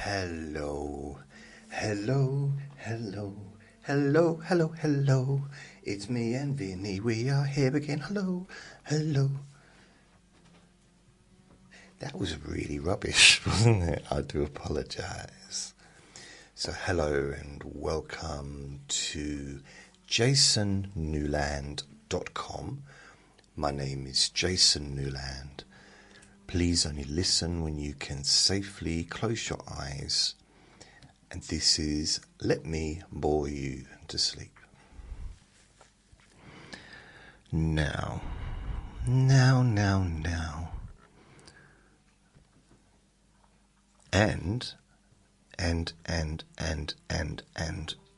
Hello, hello, hello, hello, hello, hello. It's me and Vinny, we are here again. Hello, hello. That was really rubbish, wasn't it? I do apologise. So hello and welcome to jasonnewland.com. My name is Jason Newland. Please only listen when you can safely close your eyes. And this is Let Me Bore You to Sleep. Now. And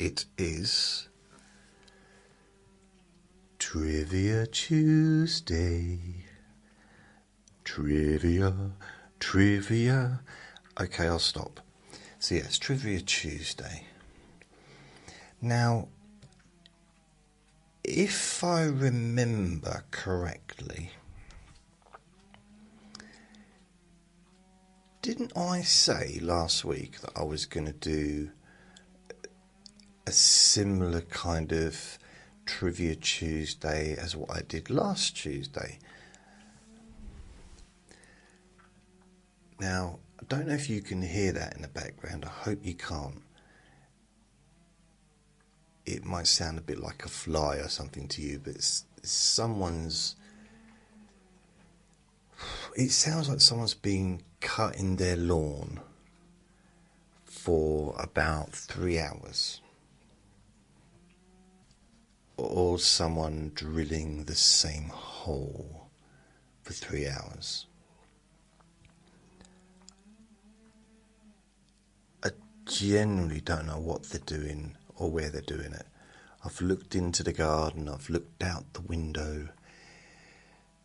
it is Trivia Tuesday. Trivia. Okay, I'll stop. So yes, Trivia Tuesday. Now, if I remember correctly, didn't I say last week that I was going to do a similar kind of Trivia Tuesday as what I did last Tuesday? Now, I don't know if you can hear that in the background. I hope you can't. It might sound a bit like a fly or something to you, but it's someone's... It sounds like someone's been cutting their lawn for about 3 hours. Or someone drilling the same hole for 3 hours. I generally don't know what they're doing or where they're doing it. I've looked into the garden, I've looked out the window.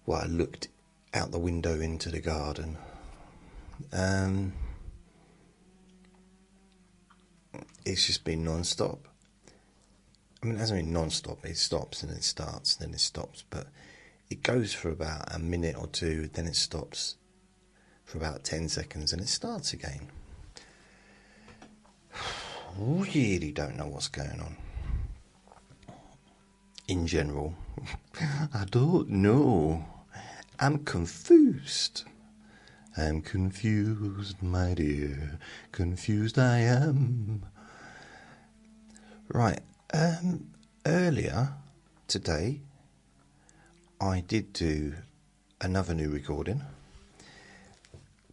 Well, I looked out the window into the garden. It's just been non-stop. I mean, it hasn't been non-stop. It stops and it starts, then it stops. But it goes for about a minute or two, then it stops for about 10 seconds and it starts again. Really don't know what's going on. In general, I don't know. I'm confused. I'm confused, my dear. Confused I am. Right. Earlier today, I did do another new recording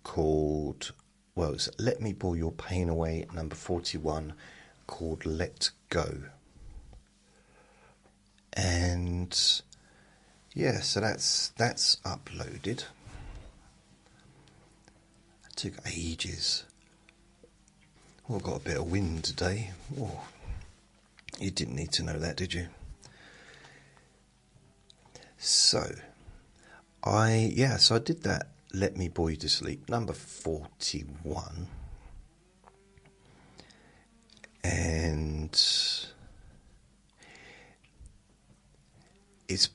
called, well, it's Let Me Bore Your Pain Away, number 41, called Let Go. And yeah, so that's uploaded. It took ages. Oh, I've got a bit of wind today. Oh, you didn't need to know that, did you? So I did that Let Me Bore You to Sleep, number 41. And it's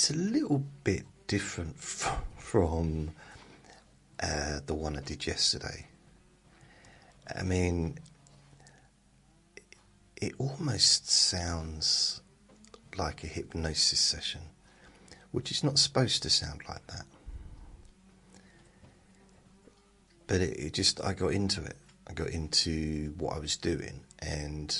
a little bit different from the one I did yesterday. I mean, it almost sounds like a hypnosis session, which is not supposed to sound like that. But I got into it. I got into what I was doing, and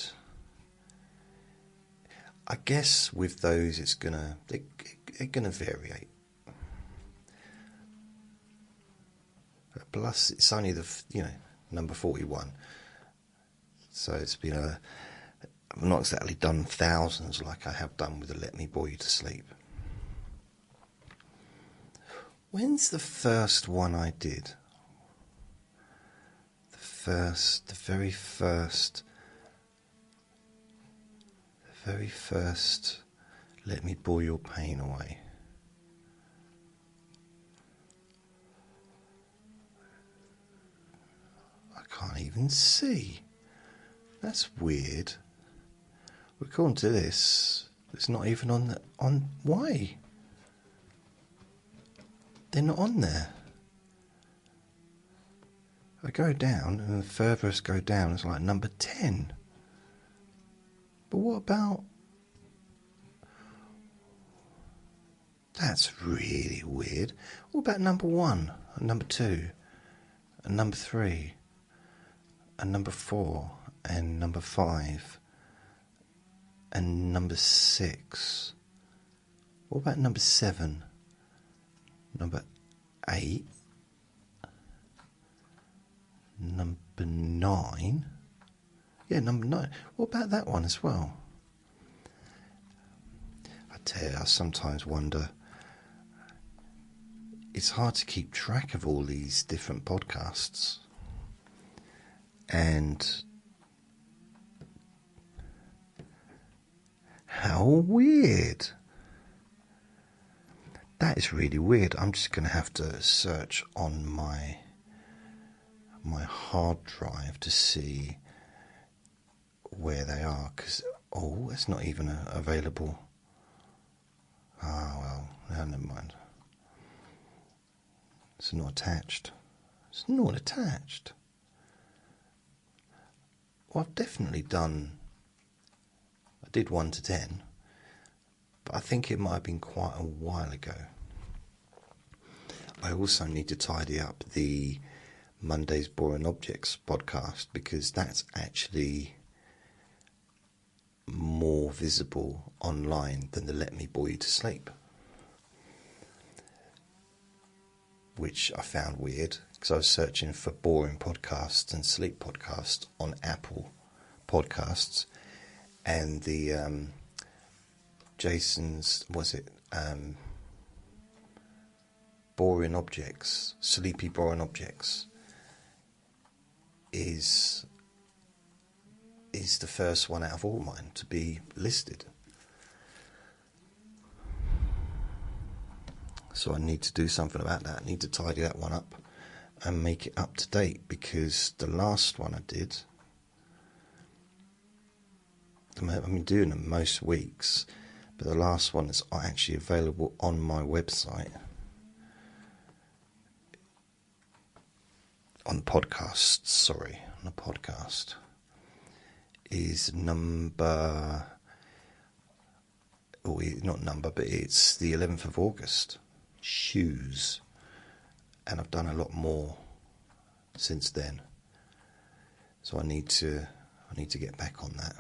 I guess with those they're gonna vary. Plus, it's only number 41, so it's been I've not exactly done thousands like I have done with the Let Me Bore You to Sleep. When's the first one I did? The very first Let Me Bore Your Pain Away. I can't even see. That's weird. According to this, it's not even on. Why? They're not on there. I go down, and the furthest go down is like number 10. But what about... That's really weird. What about number 1, and number 2, and number 3, and number 4, and number 5, and number 6? What about number 7, number 8, number 9? Yeah, number 9. What about that one as well? I tell you, I sometimes wonder... It's hard to keep track of all these different podcasts. And how weird. That is really weird. I'm just going to have to search on my hard drive to see where they are. Because, it's not even available. Well, never mind. It's not attached. It's not attached. Well, I've definitely done... I did 1 to 10, but I think it might have been quite a while ago. I also need to tidy up the Monday's Boring Objects podcast, because that's actually more visible online than the Let Me Bore You to Sleep, which I found weird, because I was searching for boring podcasts and sleep podcasts on Apple Podcasts, and the Jason's, Boring Objects, Sleepy Boring Objects, is the first one out of all mine to be listed. So I need to do something about that. I need to tidy that one up and make it up to date, because the last one I did, I've been doing them most weeks, but the last one is actually available on my website, on the podcast, is it's the 11th of August. Shoes, and I've done a lot more since then, so I need to get back on that,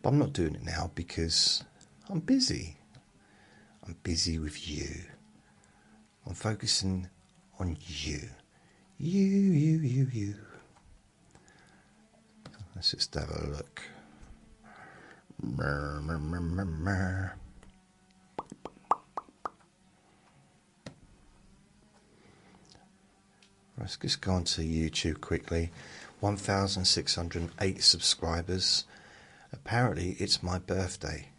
but I'm not doing it now because I'm busy with you. I'm focusing on you. Let's just have a look. Let's just go on to YouTube quickly. 1,608 subscribers. Apparently it's my birthday,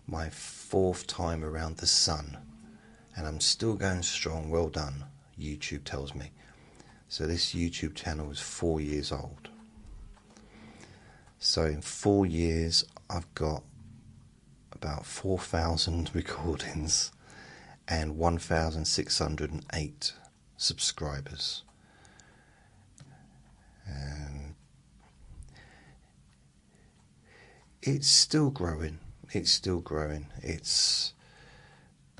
my 4th time around the sun, and I'm still going strong. Well done, YouTube tells me. So this YouTube channel is 4 years old. So in 4 years I've got about 4,000 recordings and 1,608 subscribers, and it's still growing. It's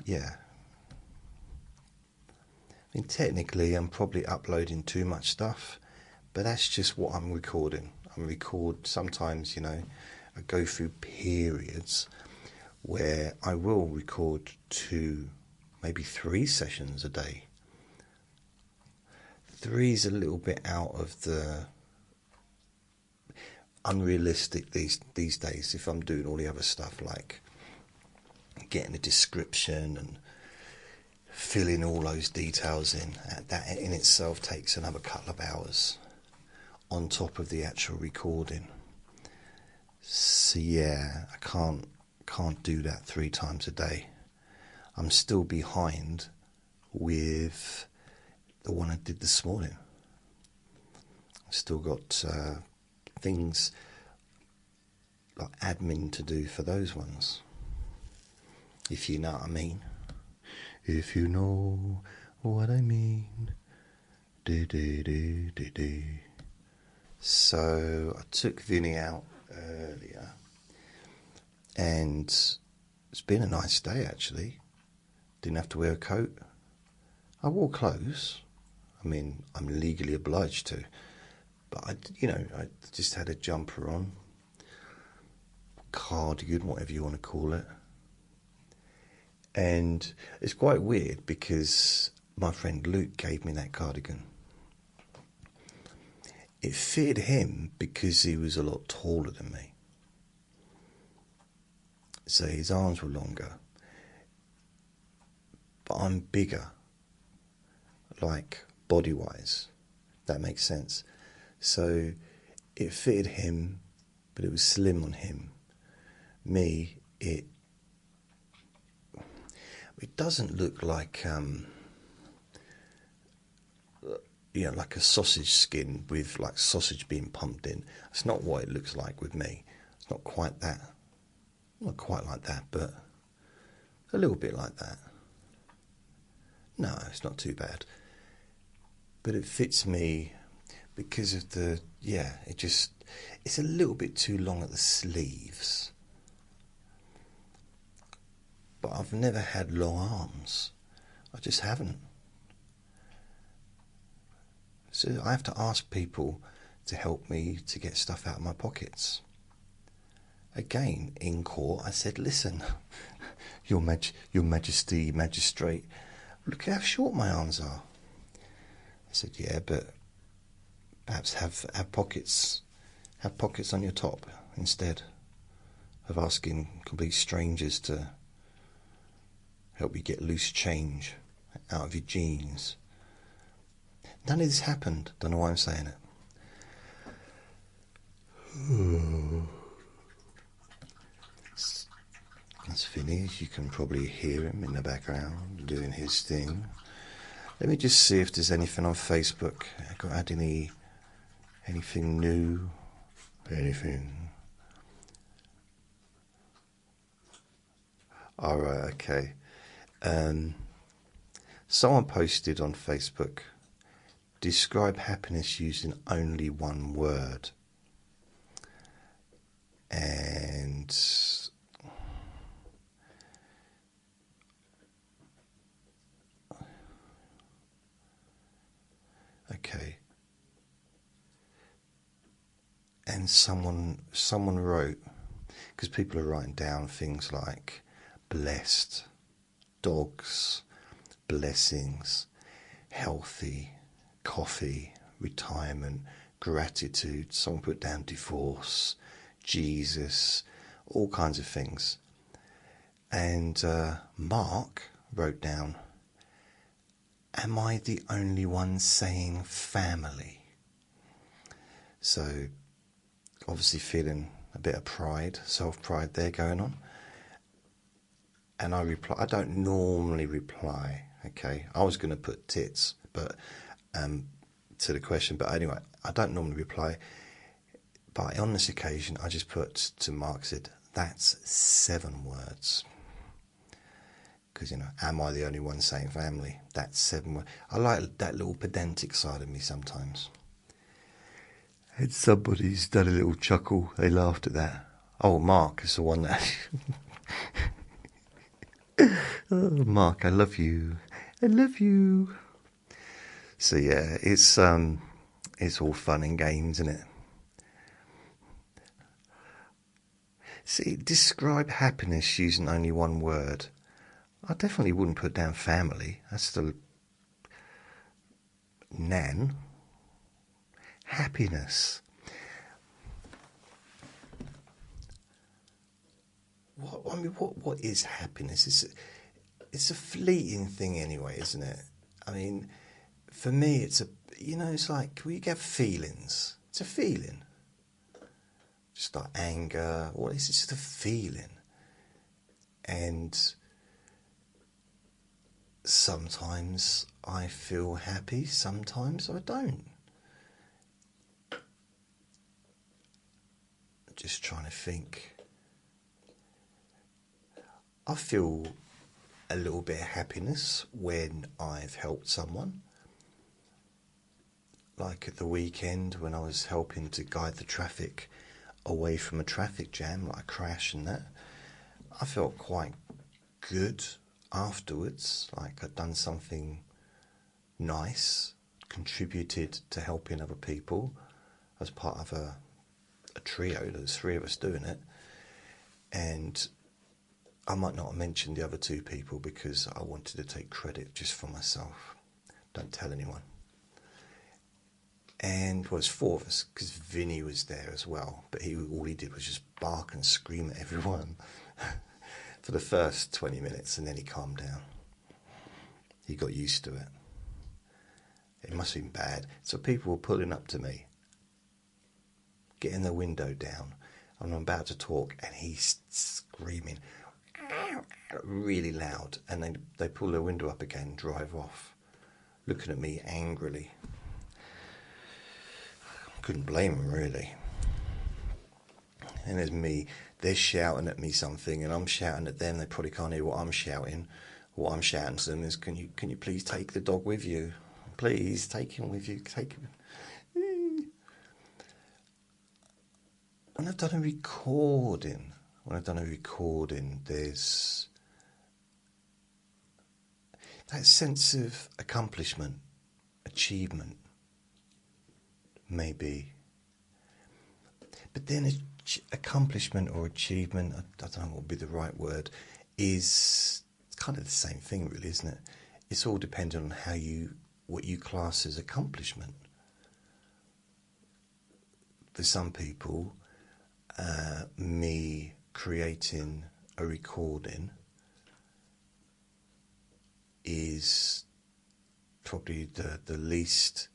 yeah. I mean, technically I'm probably uploading too much stuff, but that's just what I'm recording. Sometimes, I go through periods where I will record 2, maybe 3 sessions a day. 3's a little bit out of the unrealistic these days, if I'm doing all the other stuff like getting a description and filling all those details in. That in itself takes another couple of hours on top of the actual recording. So yeah, I can't do that 3 times a day. I'm still behind with the one I did this morning. I've still got things like admin to do for those ones, if you know what I mean. If you know what I mean. So I took Vinny out earlier, and it's been a nice day actually. Didn't have to wear a coat. I wore clothes. I mean, I'm legally obliged to, but I just had a jumper on, cardigan, whatever you want to call it. And it's quite weird because my friend Luke gave me that cardigan. It fitted him because he was a lot taller than me. So his arms were longer. But I'm bigger, like body-wise. That makes sense. So it fitted him, but it was slim on him. Me, it doesn't look like like a sausage skin with like sausage being pumped in. It's not what it looks like with me. It's not quite that. Not quite like that, but a little bit like that. No, it's not too bad. But it fits me because of it's a little bit too long at the sleeves. But I've never had long arms. I just haven't. So I have to ask people to help me to get stuff out of my pockets. Again, in court, I said, listen, Your Majesty, Magistrate, look how short my arms are. I said, yeah, but perhaps have pockets on your top instead of asking complete strangers to help you get loose change out of your jeans. None of this happened. Don't know why I'm saying it. That's finished. You can probably hear him in the background doing his thing. Let me just see if there's anything on Facebook. I got had anything new? Anything? All right, okay. Someone posted on Facebook, describe happiness using only one word. And okay. And someone wrote, because people are writing down things like blessed, dogs, blessings, healthy, coffee, retirement, gratitude. Someone put down divorce, Jesus, all kinds of things. And Mark wrote down, am I the only one saying family? So obviously feeling a bit of pride, self-pride there going on. And I reply, I don't normally reply, okay? I was going to put tits, but to the question, but anyway, I don't normally reply. But on this occasion, I just put to Mark, said, that's 7 words. Because, am I the only one saying family? That's 7 words. I like that little pedantic side of me sometimes. And somebody's done a little chuckle. They laughed at that. Oh, Mark is the one that... Oh, Mark, I love you. I love you. So yeah, it's all fun and games, isn't it? See, describe happiness using only one word. I definitely wouldn't put down family. That's still nan. Happiness. What is happiness? It's a fleeting thing anyway, isn't it? I mean, for me, it's it's like we get feelings. It's a feeling. Just like anger. What is it? Just a feeling. And sometimes I feel happy, sometimes I don't. Just trying to think. I feel a little bit of happiness when I've helped someone. like at the weekend when I was helping to guide the traffic away from a traffic jam, like a crash and that, I felt quite good afterwards, like I'd done something nice, contributed to helping other people as part of a trio. There's three of us doing it, and I might not have mentioned the other two people because I wanted to take credit just for myself. Don't tell anyone. And well, it was four of us because Vinny was there as well, but all he did was just bark and scream at everyone for the first 20 minutes, and then he calmed down. He got used to it. It must have been bad. So people were pulling up to me, getting the window down, and I'm about to talk, and he's screaming really loud, and they pull their window up again and drive off, looking at me angrily. Couldn't blame them, really. And there's me, they're shouting at me something, and I'm shouting at them. They probably can't hear what I'm shouting. What I'm shouting to them is, can you please take the dog with you? Please, take him with you. Take him. When I've done a recording, there's that sense of accomplishment, achievement, maybe. But then accomplishment or achievement, I don't know what would be the right word, is kind of the same thing, really, isn't it? It's all dependent on what you class as accomplishment. For some people, me creating a recording is probably the least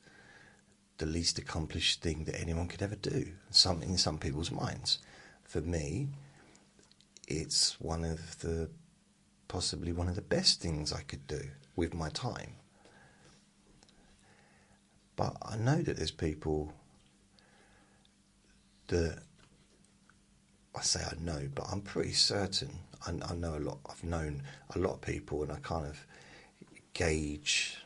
accomplished thing that anyone could ever do. In some people's minds. For me, it's possibly one of the best things I could do with my time. But I know that there's people that, I say I know, but I'm pretty certain. I know a lot. I've known a lot of people, and I kind of gauge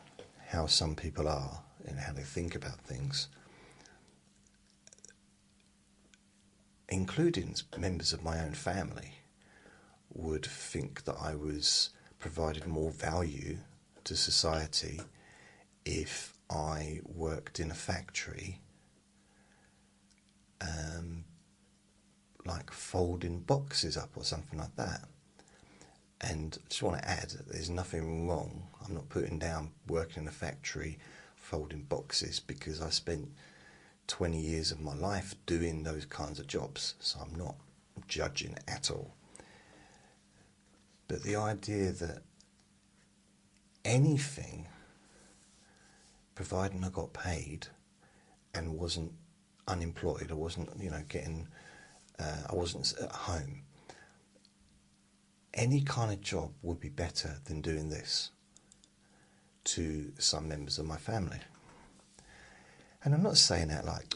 how some people are and how they think about things, including members of my own family, would think that I was provided more value to society if I worked in a factory, like folding boxes up or something like that. And I just want to add that there's nothing wrong. I'm not putting down working in a factory folding boxes, because I spent 20 years of my life doing those kinds of jobs, so I'm not judging at all. But the idea that anything, providing I got paid and wasn't unemployed, I wasn't, I wasn't at home, any kind of job would be better than doing this to some members of my family. And I'm not saying that like,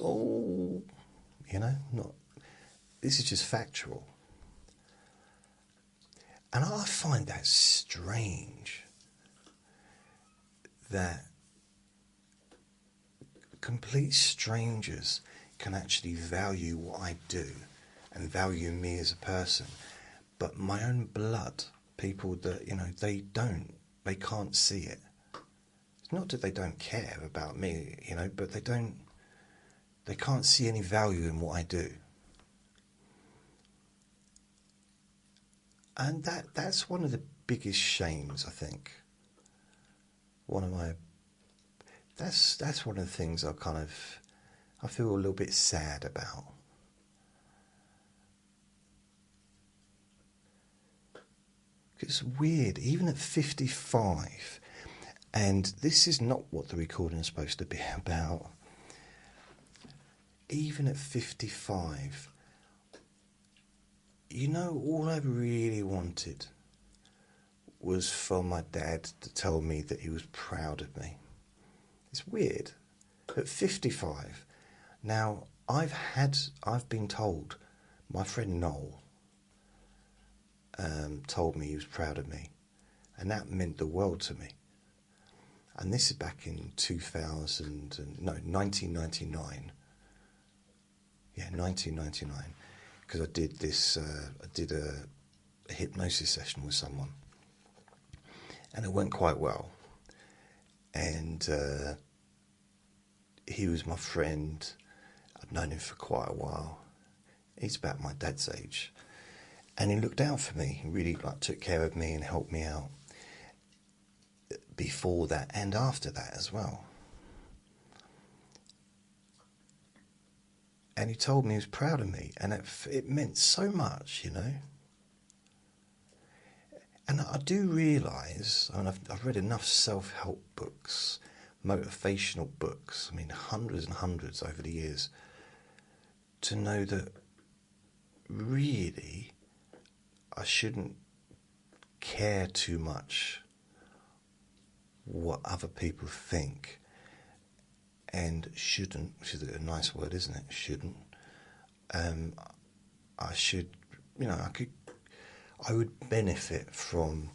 not. This is just factual. And I find that strange that complete strangers can actually value what I do and value me as a person. But my own blood, people that, they can't see it. It's not that they don't care about me, but they can't see any value in what I do. And that's one of the biggest shames, I think. That's one of the things I feel a little bit sad about. It's weird, even at 55, and this is not what the recording is supposed to be about. Even at 55, all I really wanted was for my dad to tell me that he was proud of me. It's weird. At 55, now I've been told, my friend Noel told me he was proud of me, and that meant the world to me. And this is back in 1999. Yeah, 1999. Because I did this, I did a hypnosis session with someone. And it went quite well. And he was my friend. I'd known him for quite a while. He's about my dad's age. And he looked out for me. He really took care of me and helped me out before that and after that as well. And he told me he was proud of me, and it meant so much, you know. And I do realise, I mean, I've read enough self-help books, motivational books, I mean, hundreds and hundreds over the years, to know that really I shouldn't care too much what other people think, and shouldn't, which is a nice word, isn't it? Shouldn't. I should, you know, I would benefit from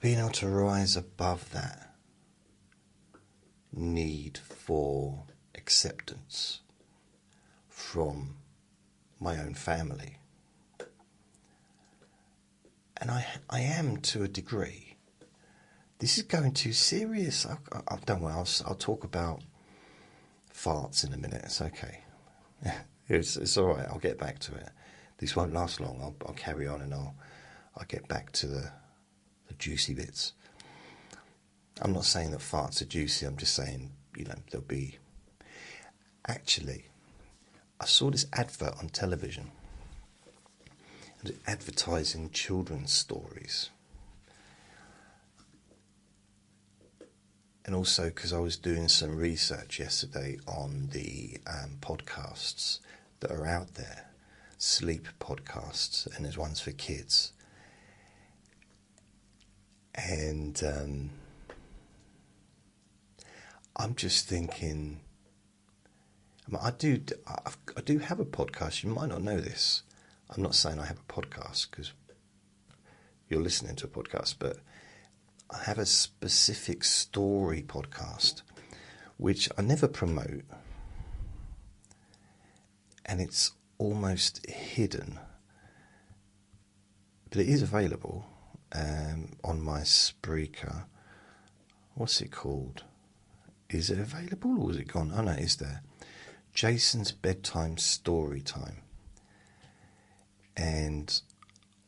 being able to rise above that need for acceptance from my own family. And I am, to a degree. This is going too serious. Don't worry, I'll talk about farts in a minute. It's okay. It's all right. I'll get back to it. This won't last long. I'll carry on, and I'll get back to the juicy bits. I'm not saying that farts are juicy. I'm just saying, you know, there'll be. Actually, I saw this advert on television. It was advertising children's stories. And also because I was doing some research yesterday on the podcasts that are out there, sleep podcasts, and there's ones for kids. And I'm just thinking, I mean, I do have a podcast. You might not know this. I'm not saying I have a podcast because you're listening to a podcast, but I have a specific story podcast which I never promote, and it's almost hidden, but it is available on my Spreaker. What's it called? Is it available or is it gone? Oh no, it is there. Jason's Bedtime Story Time. And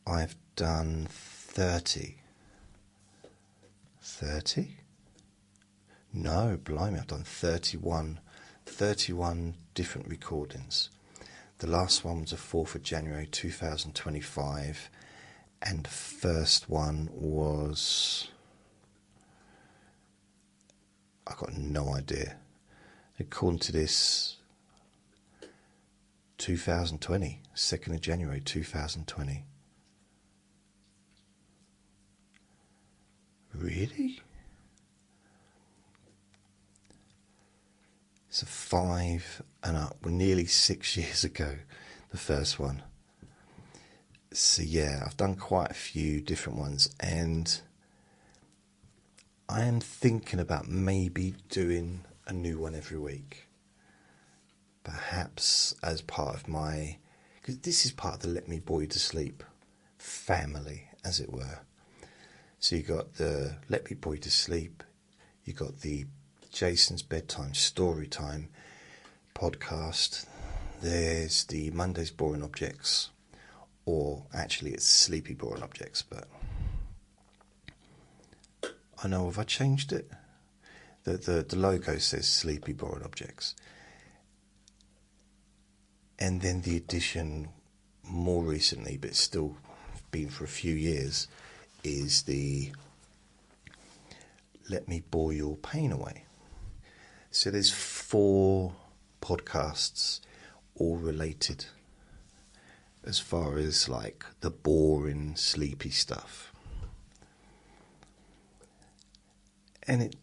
I've done 30. 30? No, blimey, I've done 31 different recordings. The last one was the 4th of January 2025, and the first one was, I've got no idea. According to this, 2020, 2nd of January 2020. Really? It's a 5 and up, well, nearly 6 years ago, the first one. So yeah, I've done quite a few different ones, and I am thinking about maybe doing a new one every week. Perhaps as part of my, because this is part of the Let Me Bore You to Sleep family, as it were. So you got the Let Me Bore You to Sleep, you got the Jason's Bedtime Story Time podcast, there's the Monday's Boring Objects, or actually it's Sleepy Boring Objects, but I know, have I changed it? The logo says Sleepy Boring Objects. And then the addition more recently, but still been for a few years, is the Let Me Bore Your Pain Away. So there's 4 podcasts, all related as far as like the boring, sleepy stuff. And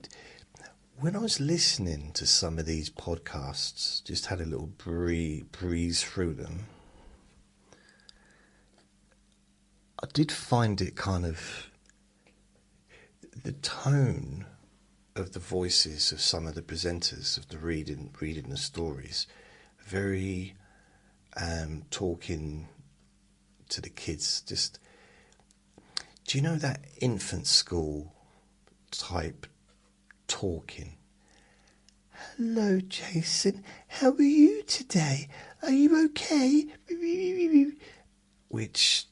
when I was listening to some of these podcasts, just had a little breeze through them, I did find it kind of, the tone of the voices of some of the presenters of the reading the stories, very talking to the kids. Just, do you know that infant school type talking? Hello, Jason. How are you today? Are you okay? Which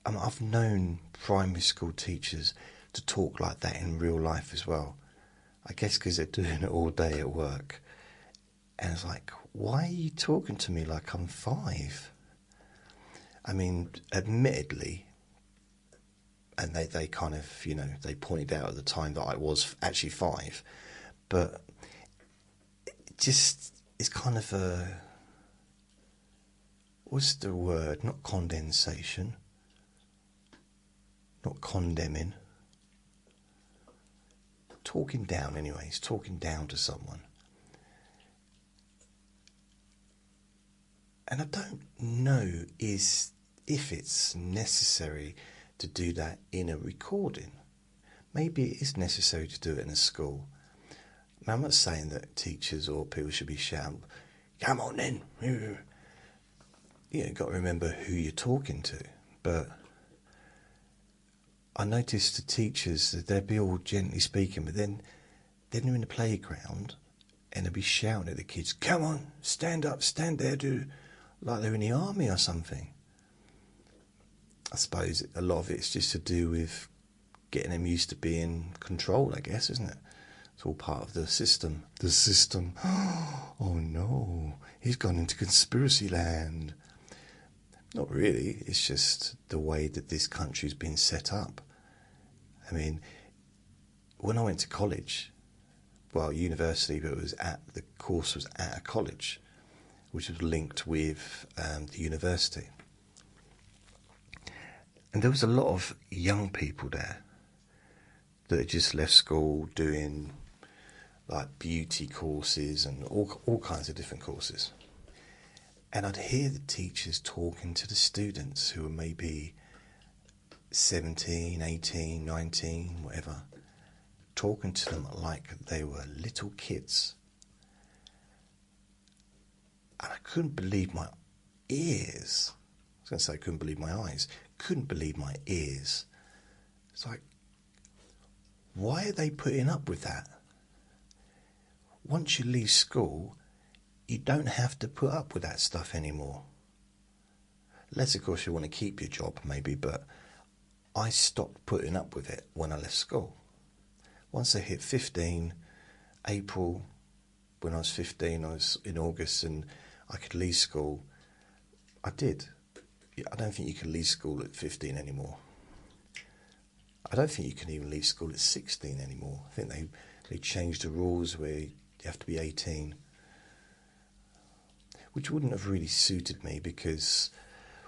I've known primary school teachers to talk like that in real life as well. I guess because they're doing it all day at work. And it's like, why are you talking to me like I'm 5? I mean, admittedly, and they kind of, they pointed out at the time that I was actually 5, but it's kind of a, what's the word? Not condensation, not condemning. Talking down anyway, he's talking down to someone. And I don't know if it's necessary to do that in a recording. Maybe it is necessary to do it in a school. Now, I'm not saying that teachers or people should be shouting, "Come on then." You've got to remember who you're talking to. But I noticed the teachers, that they'd be all gently speaking, but then they're in the playground and they'd be shouting at the kids, "Come on, stand up, stand there, like they're in the army or something." I suppose a lot of it's just to do with getting them used to being controlled, I guess, isn't it? It's all part of the system. The system. Oh no, he's gone into conspiracy land. Not really, it's just the way that this country's been set up. I mean, when I went to college, well, university, but the course was at a college, which was linked with the university. And there was a lot of young people there that had just left school doing like beauty courses and all kinds of different courses. And I'd hear the teachers talking to the students who were maybe 17, 18, 19, whatever, talking to them like they were little kids. And I couldn't believe my ears. I was going to say I couldn't believe my eyes. Couldn't believe my ears. It's like, why are they putting up with that? Once you leave school, you don't have to put up with that stuff anymore. Unless, of course, you want to keep your job, maybe, but I stopped putting up with it when I left school. Once I hit 15, April, when I was 15, I was in August, and I could leave school. I did. I don't think you can leave school at 15 anymore. I don't think you can even leave school at 16 anymore. I think they changed the rules where you have to be 18. Which wouldn't have really suited me, because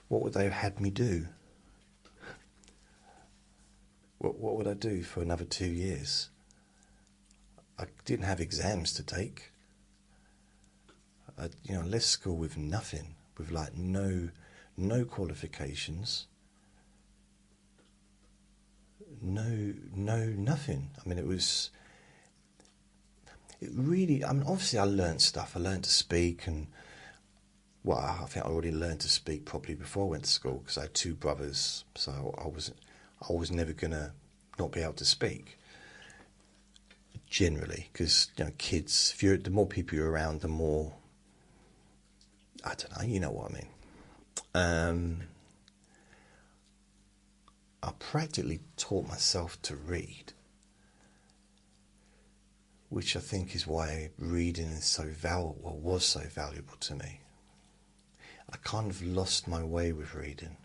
what would they have had me do? What would I do for another 2 years? I didn't have exams to take. I left school with nothing, with like no qualifications, nothing. I mean, it really, I mean, obviously I learned stuff. I learned to speak, and well, I think I already learned to speak properly before I went to school, because I had 2 brothers, so I was never gonna not be able to speak. Generally, because kids, the more people you're around, the more, I don't know, you know what I mean. I practically taught myself to read, which I think is why reading is so valuable, was so valuable to me. I kind of lost my way with reading.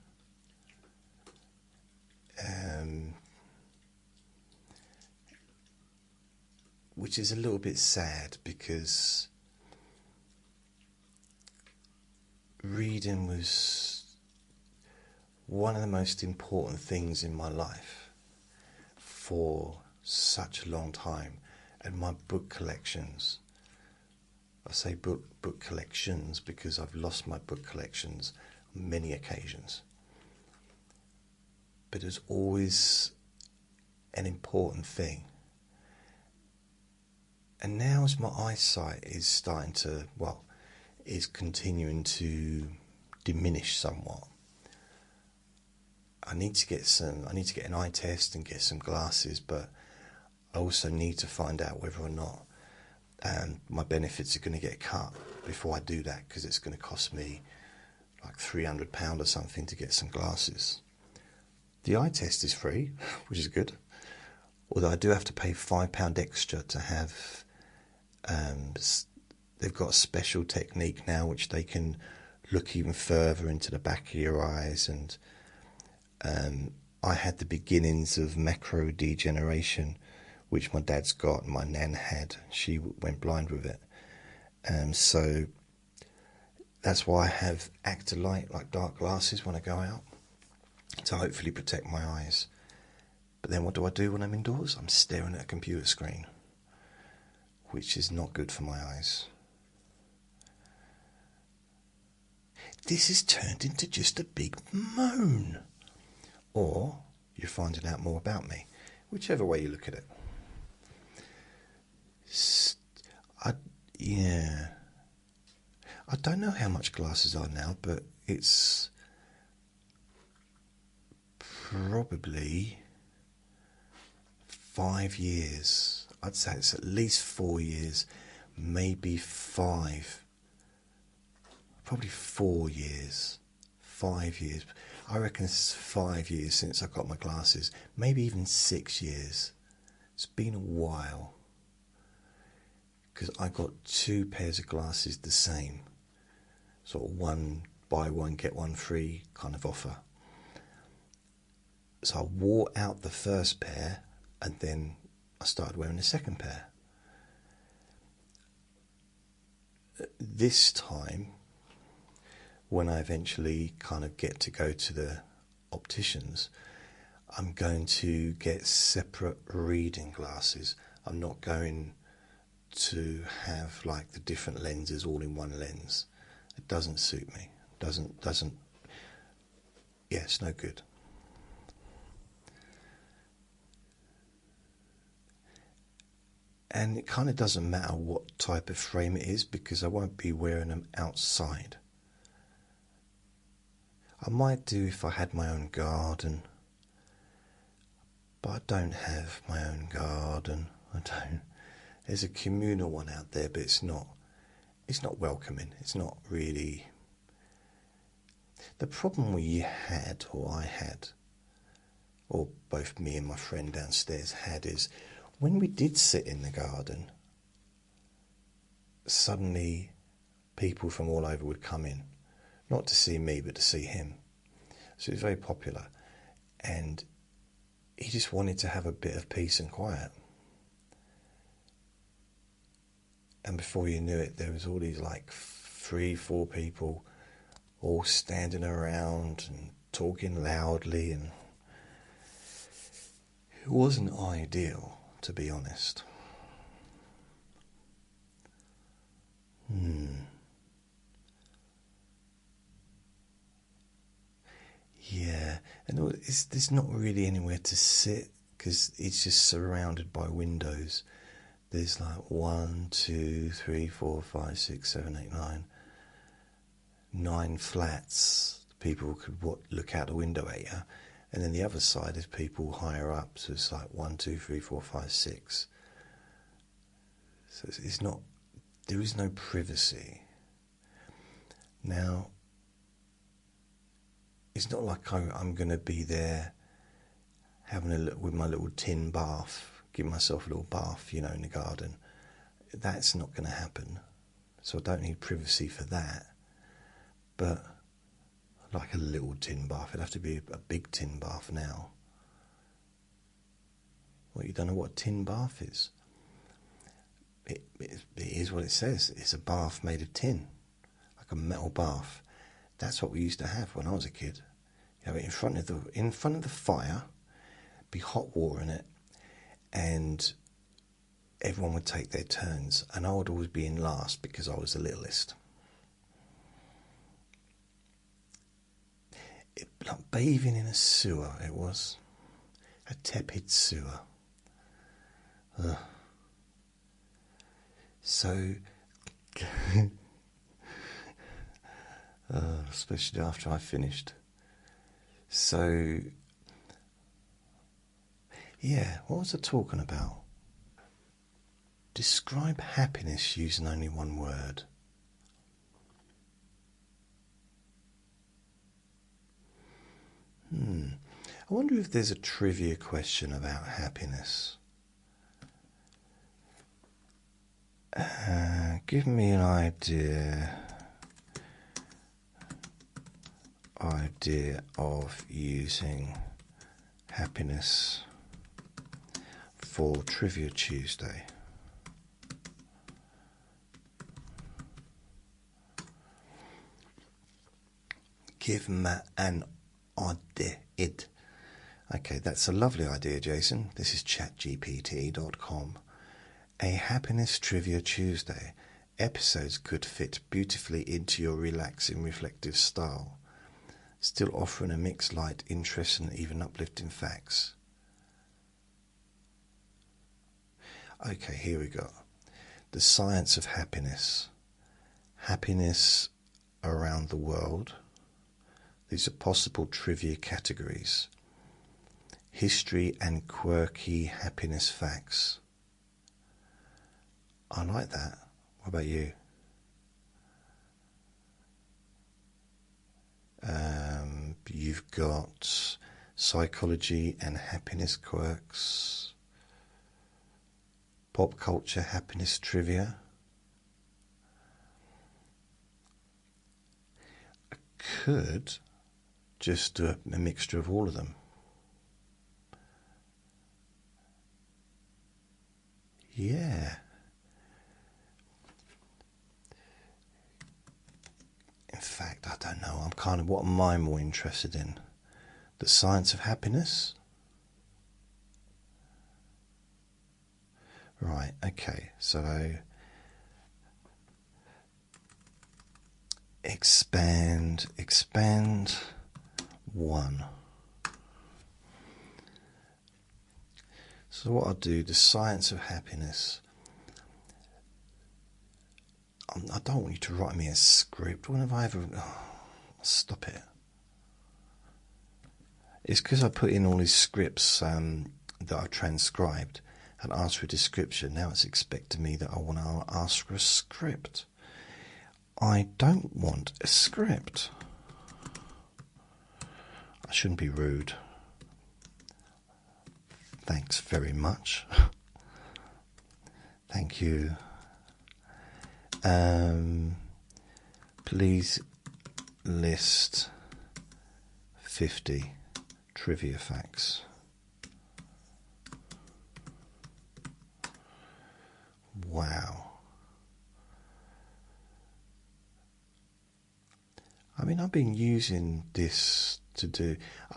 Which is a little bit sad, because reading was one of the most important things in my life for such a long time. And my book collections, I say book collections because I've lost my book collections on many occasions. But it was always an important thing. And now as my eyesight is starting to, well, is continuing to diminish somewhat, I need to get an eye test and get some glasses, but I also need to find out whether or not my benefits are going to get cut before I do that, because it's going to cost me like £300 or something to get some glasses. The eye test is free, which is good, although I do have to pay £5 extra to have, they've got a special technique now which they can look even further into the back of your eyes, and I had the beginnings of macro degeneration, which my dad's got and my nan had. She went blind with it. So that's why I have actor light, like dark glasses, when I go out, to hopefully protect my eyes. But then what do I do when I'm indoors? I'm staring at a computer screen, which is not good for my eyes. This has turned into just a big moan. Or you're finding out more about me, whichever way you look at it. I don't know how much glasses are now, but it's probably 5 years. I'd say it's at least 4 years, maybe 5. Probably 4 years. 5 years. I reckon it's 5 years since I got my glasses. Maybe even 6 years. It's been a while. Because I got 2 pairs of glasses the same. Sort of one buy one, get one free kind of offer. So I wore out the first pair, and then I started wearing the second pair. This time, when I eventually kind of get to go to the opticians, I'm going to get separate reading glasses. I'm not going to have like the different lenses all in one lens. It doesn't suit me. Yeah, it's no good. And it kind of doesn't matter what type of frame it is, because I won't be wearing them outside. I might do if I had my own garden, but I don't have my own garden. I don't. There's a communal one out there, but it's not welcoming. It's not really. The problem I had, or both me and my friend downstairs had, is when we did sit in the garden, suddenly people from all over would come in, not to see me, but to see him. So it was very popular, and he just wanted to have a bit of peace and quiet. And before you knew it, there was all these like 3-4 people all standing around and talking loudly, and it wasn't ideal, to be honest. Yeah, and there's not really anywhere to sit, because it's just surrounded by windows. There's like 1, 2, 3, 4, 5, 6, 7, 8, 9 flats. People could look out the window at you, and then the other side is people higher up. So it's like 1, 2, 3, 4, 5, 6. So it's not. There is no privacy. Now, it's not like I'm going to be there having a look with my little tin bath, give myself a little bath, in the garden. That's not going to happen. So I don't need privacy for that. But like a little tin bath, it'd have to be a big tin bath now. Well, you don't know what a tin bath is? It is what it says. It's a bath made of tin, like a metal bath. That's what we used to have when I was a kid. You have it in front of the fire, be hot water in it, and everyone would take their turns, and I would always be in last because I was the littlest. Like bathing in a sewer, it was. A tepid sewer. Ugh. So, especially after I finished. So, yeah, what was I talking about? Describe happiness using only one word. I wonder if there's a trivia question about happiness. Give me an idea of using happiness for Trivia Tuesday. Give me an idea. Okay, that's a lovely idea, Jason. This is chatgpt.com. A Happiness Trivia Tuesday. Episodes could fit beautifully into your relaxing, reflective style, still offering a mixed light, interest, and even uplifting facts. Okay, here we go. The science of happiness. Happiness around the world. These are possible trivia categories. History and quirky happiness facts. I like that. What about you? You've got psychology and happiness quirks. Pop culture happiness trivia. I could just do a mixture of all of them. Yeah. In fact, I don't know. What am I more interested in? The science of happiness? Right, okay. So, expand one. So what I'll do, the science of happiness. I don't want you to write me a script. When have I ever... Oh, stop it. It's because I put in all these scripts that I've transcribed and asked for a description. Now it's expecting me that I want to ask for a script. I don't want a script. I shouldn't be rude. Thanks very much. Thank you. Please list 50 trivia facts. Wow. I mean, I've been using this to do,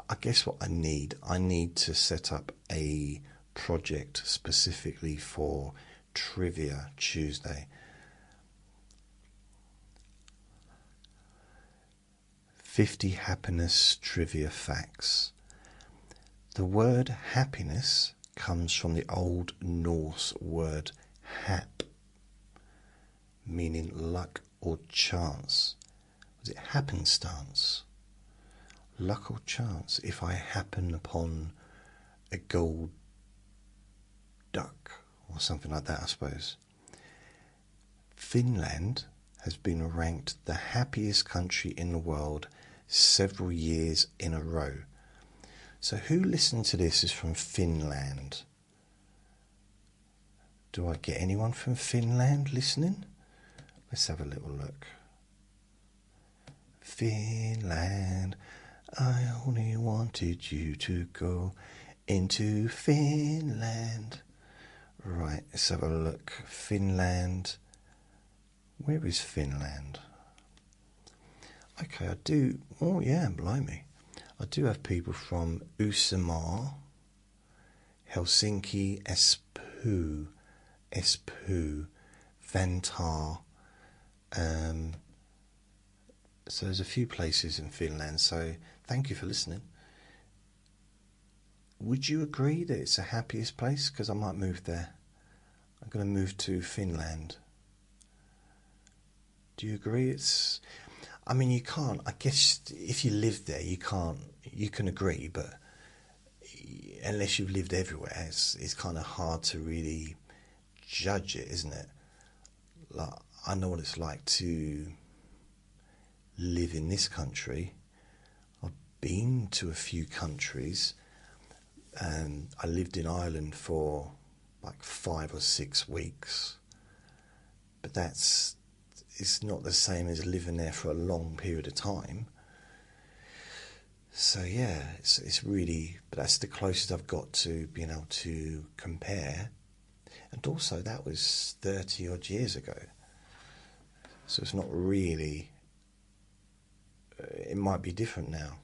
I guess what I need to set up a project specifically for Trivia Tuesday. 50 happiness trivia facts. The word happiness comes from the Old Norse word hap, meaning luck or chance. Was it happenstance? Luck or chance? If I happen upon a gold duck or something like that, I suppose. Finland has been ranked the happiest country in the world several years in a row. So who listening to this is from Finland? Do I get anyone from Finland listening? Let's have a little look. Finland, I only wanted you to go into Finland. Right, let's have a look. Finland. Where is Finland? Okay, I do. Oh, yeah, blimey. I do have people from Uusimaa, Helsinki, Espoo, Vantaa. So there's a few places in Finland, so thank you for listening. Would you agree that it's the happiest place? Because I might move there. I'm going to move to Finland Do you agree? I mean, you can't, I guess if you live there, you can't, you can agree, but unless you've lived everywhere, it's kind of hard to really judge it, isn't it? Like, I know what it's like to live in this country. I've been to a few countries, and I lived in Ireland for like 5 or 6 weeks, but it's not the same as living there for a long period of time. So yeah, it's really, but that's the closest I've got to being able to compare. And also that was 30 odd years ago. So it's not really, it might be different now.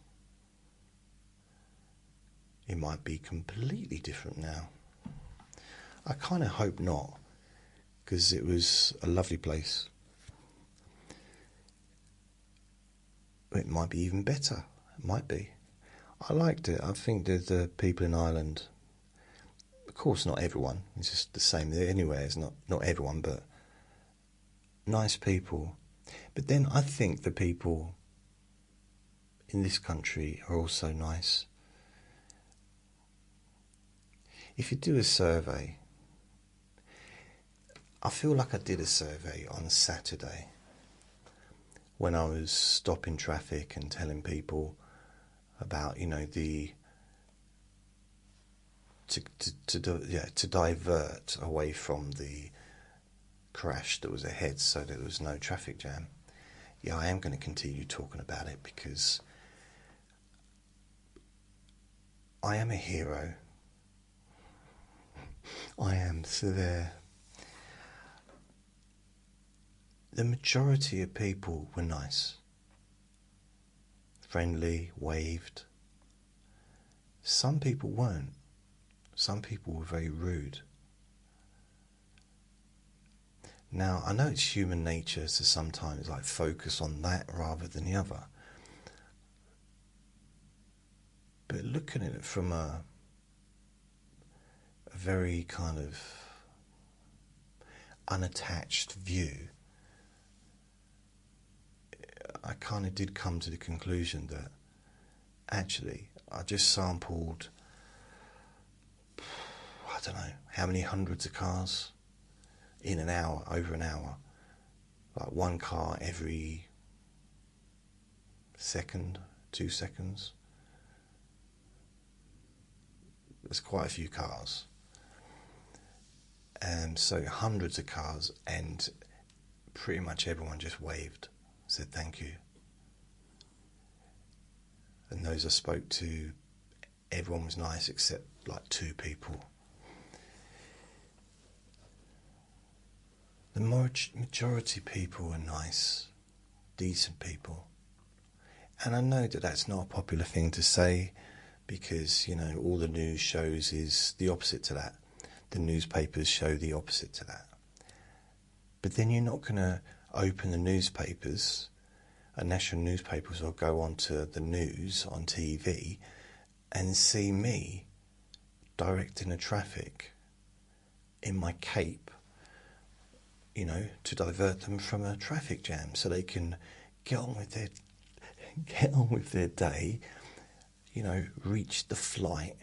It might be completely different now. I kind of hope not, because it was a lovely place. It might be even better. It might be. I liked it. I think that the people in Ireland, of course not everyone, it's just the same anywhere, it's not everyone, but nice people. But then I think the people in this country are also nice. If you do a survey, I feel like I did a survey on Saturday when I was stopping traffic and telling people about, you know, to divert away from the crash that was ahead so that there was no traffic jam. Yeah, I am going to continue talking about it because I am a hero. I am. So there. The majority of people were nice, friendly, waved. Some people weren't. Some people were very rude. Now, I know it's human nature to sometimes like focus on that rather than the other. But looking at it from a very kind of unattached view, I kind of did come to the conclusion that actually I just sampled, I don't know, how many hundreds of cars in an hour, over an hour. Like one car every second, 2 seconds. There's quite a few cars. And so hundreds of cars, and pretty much everyone just waved, said thank you. And those I spoke to, everyone was nice except like 2 people. The majority of people are nice, decent people. And I know that that's not a popular thing to say because, you know, all the news shows is the opposite to that. The newspapers show the opposite to that. But then you're not going to open the newspapers, national newspapers, or go onto the news on TV and see me directing the traffic in my cape, you know, to divert them from a traffic jam so they can get on with their day, you know, reach the flight.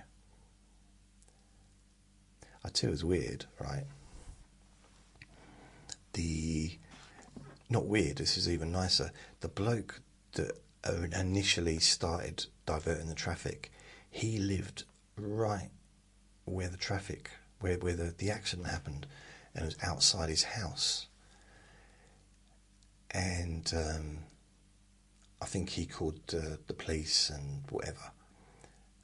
I tell you, it was weird, right? Not weird, this is even nicer. The bloke that initially started diverting the traffic, he lived right where the traffic, where the accident happened, and it was outside his house. And I think he called the police and whatever.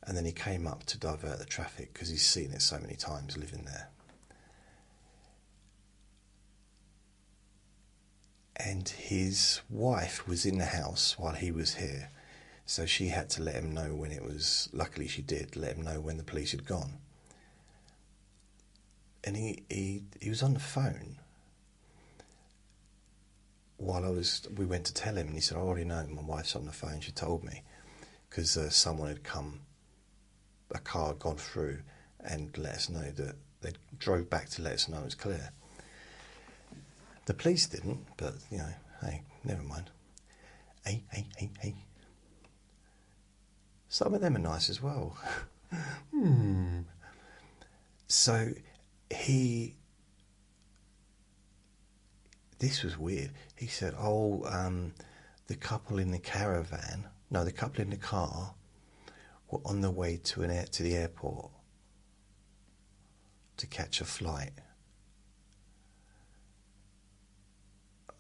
And then he came up to divert the traffic because he's seen it so many times living there. And his wife was in the house while he was here, so she had to let him know when it was, luckily she did, let him know when the police had gone. And he was on the phone while we went to tell him, and he said, I already know, my wife's on the phone, she told me, because someone had come, a car had gone through and let us know that they drove back to let us know it was clear. The police didn't, but, you know, Hey, never mind. Hey. Some of them are nice as well. So this was weird. He said, the couple in the the couple in the car were on the way to the airport to catch a flight.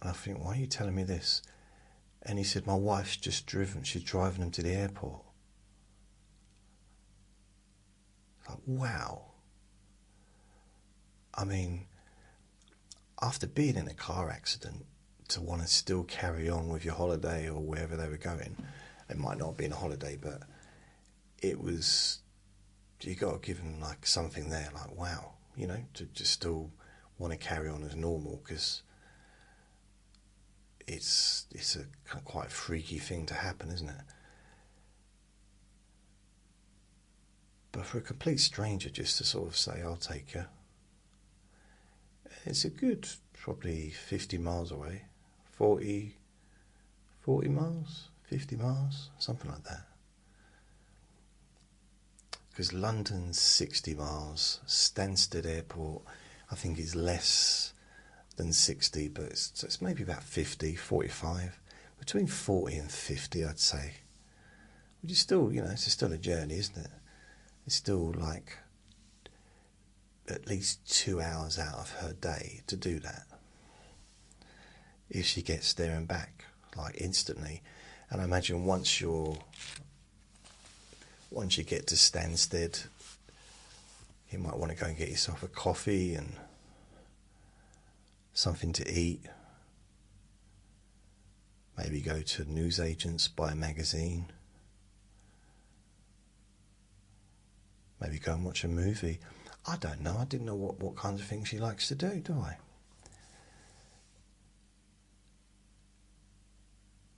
And I think, why are you telling me this? And he said, my wife's just driven. She's driving them to the airport. Like, wow. I mean, after being in a car accident, to want to still carry on with your holiday or wherever they were going, it might not have been a holiday, but it was, you got to give them like something there, like, wow, you know, to just still want to carry on as normal, because it's a quite freaky thing to happen, isn't it? But for a complete stranger just to sort of say, I'll take you, it's a good probably 50 miles away, 40 miles, 50 miles, something like that. Because London's 60 miles, Stansted Airport I think is less than 60, but it's maybe about 50, 45, between 40 and 50 I'd say. Which is still, you know, it's still a journey, isn't it? It's still like at least 2 hours out of her day to do that, if she gets there and back like instantly. And I imagine once you get to Stansted, you might want to go and get yourself a coffee and something to eat, maybe go to newsagents, buy a magazine, maybe go and watch a movie. I don't know. I didn't know what kinds of things she likes to do I?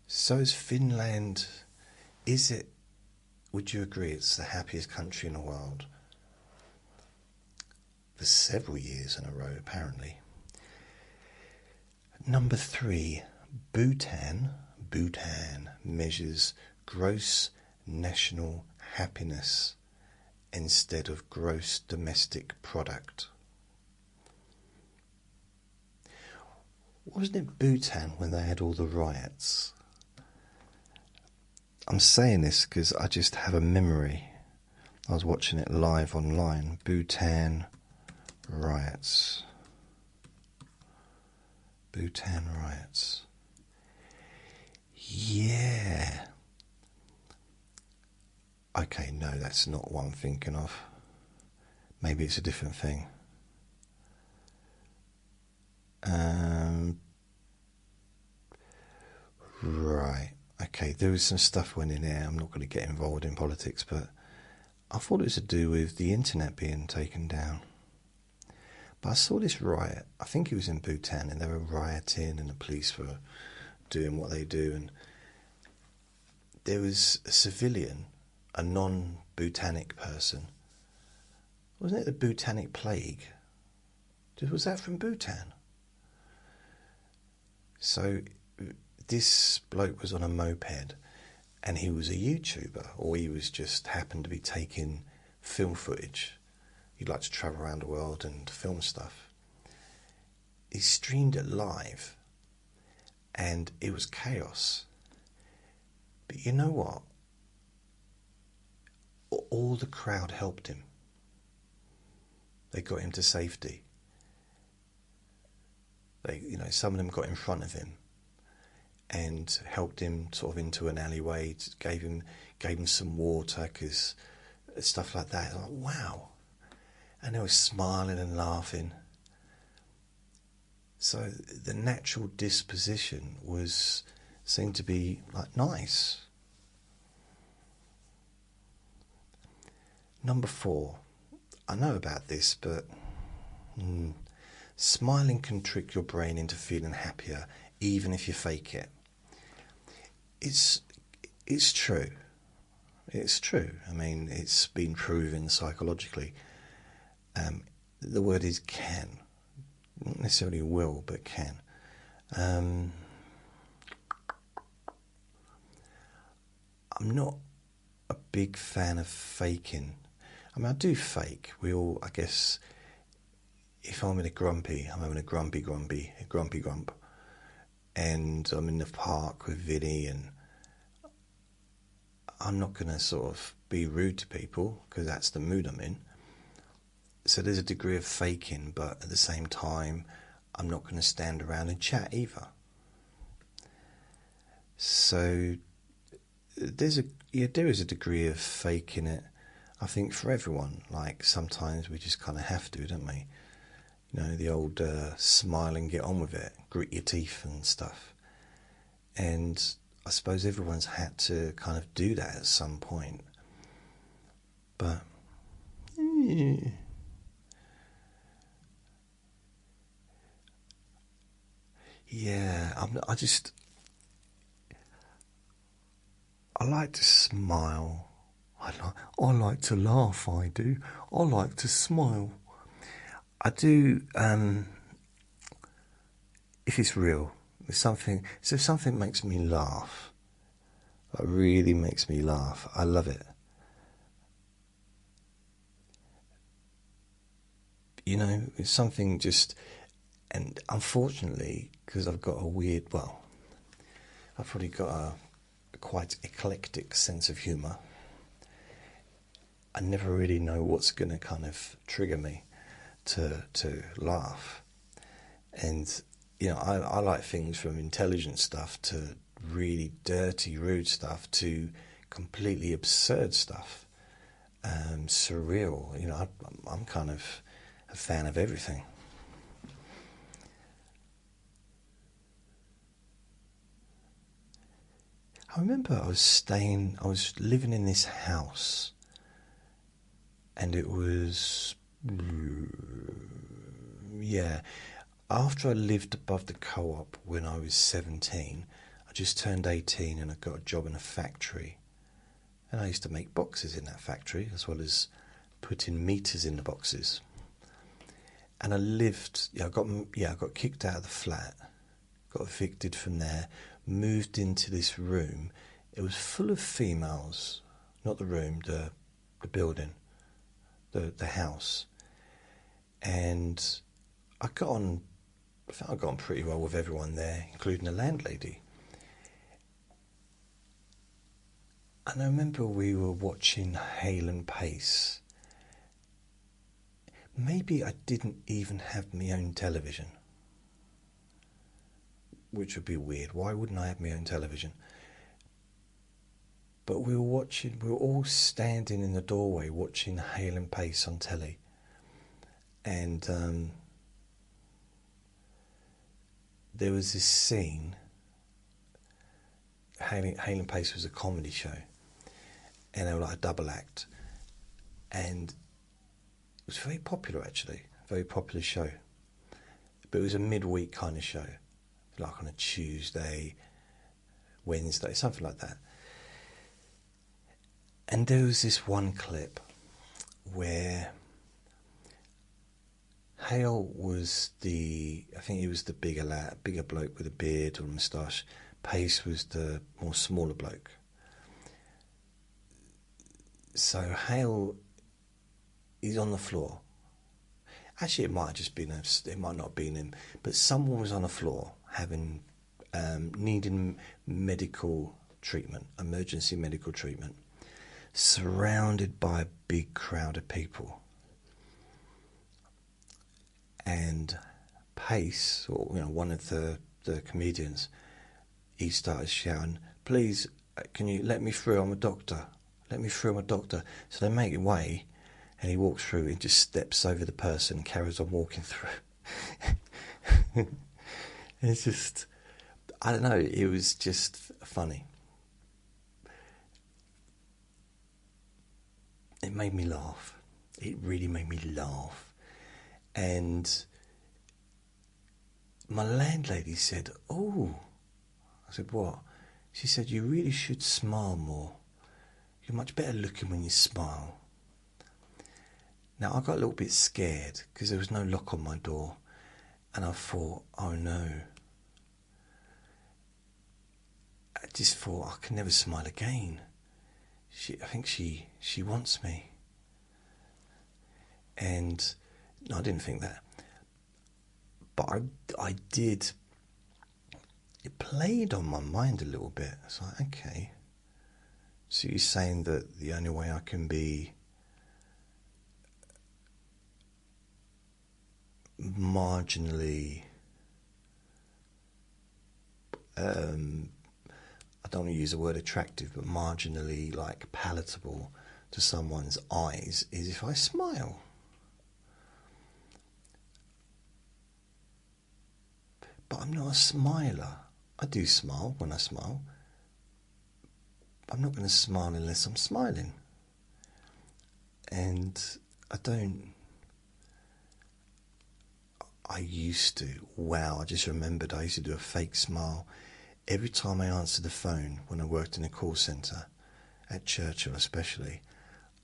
So is Finland, would you agree it's the happiest country in the world? For several years in a row, apparently. Number 3, Bhutan. Bhutan measures gross national happiness instead of gross domestic product. Wasn't it Bhutan when they had all the riots? I'm saying this because I just have a memory. I was watching it live online. Bhutan riots. Bhutan riots. Yeah. Okay, no, that's not what I'm thinking of. Maybe it's a different thing. Right. Okay, there was some stuff went in there. I'm not going to get involved in politics, but I thought it was to do with the internet being taken down. But I saw this riot. I think it was in Bhutan, and they were rioting, and the police were doing what they do. And there was a civilian, a non-Bhutanic person. Wasn't it the Bhutanic plague? Was that from Bhutan? So this bloke was on a moped, and he was a YouTuber, or he was just happened to be taking film footage. He'd like to travel around the world and film stuff. He streamed it live, and it was chaos. But you know what? All the crowd helped him. They got him to safety. Some of them got in front of him and helped him sort of into an alleyway, gave him some water, cause stuff like that. Like, wow. And they were smiling and laughing. So the natural disposition seemed to be like nice. Number 4. I know about this, but smiling can trick your brain into feeling happier, even if you fake it. It's true. It's true. I mean, it's been proven psychologically. The word is can. Not necessarily will, but can. I'm not a big fan of faking. I mean, I do fake. We all, I guess, if I'm in a grumpy, I'm having a grumpy grump, and I'm in the park with Vinny, and I'm not going to sort of be rude to people because that's the mood I'm in. So there's a degree of faking, but at the same time, I'm not going to stand around and chat either. So there is a degree of faking it, I think, for everyone. Like, sometimes we just kind of have to, don't we? You know, the old smile and get on with it, grit your teeth and stuff. And I suppose everyone's had to kind of do that at some point. But yeah, I like to smile. I like to laugh. I do. I like to smile. I do. If it's real, if something makes me laugh, it really makes me laugh. I love it. You know, it's something just, and unfortunately, because I've got I've probably got a quite eclectic sense of humour. I never really know what's going to kind of trigger me to laugh. And, you know, I like things from intelligent stuff to really dirty, rude stuff to completely absurd stuff, surreal. You know, I'm kind of a fan of everything. I remember I was living in this house, and it was, yeah, after I lived above the co-op when I was 17, I just turned 18 and I got a job in a factory. And I used to make boxes in that factory, as well as putting meters in the boxes. And I got kicked out of the flat, got evicted from there, moved into this room. It was full of females, not the room, the building, the house. And I think I got on pretty well with everyone there, including the landlady. And I remember we were watching Hale and Pace. Maybe I didn't even have my own television, which would be weird. Why wouldn't I have my own television? But we were all standing in the doorway watching Hale and Pace on telly. And there was this scene. Hale and Pace was a comedy show, and they were like a double act. And it was very popular, actually, a very popular show. But it was a midweek kind of show, like on a Tuesday, Wednesday, something like that. And there was this one clip where Hale was I think he was the bigger bloke with a beard or a moustache. Pace was the more smaller bloke. So Hale, he's on the floor. Actually, it might not have been him, but someone was on the floor needing medical treatment, emergency medical treatment, surrounded by a big crowd of people. And Pace, or one of the comedians, he started shouting, "Please, can you let me through? I'm a doctor. Let me through, I'm a doctor." So they make way, and he walks through and just steps over the person and carries on walking through. It's just, I don't know, it was just funny. It made me laugh. It really made me laugh. And my landlady said, "Oh." I said, "What?" She said, "You really should smile more. You're much better looking when you smile." Now, I got a little bit scared because there was no lock on my door. And I thought, oh no. I just thought, I can never smile again. I think she wants me. And no, I didn't think that. But I did. It played on my mind a little bit. It's like, okay. So you're saying that the only way I can be marginally, I don't want to use the word attractive, but marginally like palatable to someone's eyes is if I smile. But I'm not a smiler. I do smile when I smile. I'm not going to smile unless I'm smiling. And I used to. Wow, I just remembered I used to do a fake smile every time I answered the phone when I worked in a call centre, at Churchill especially.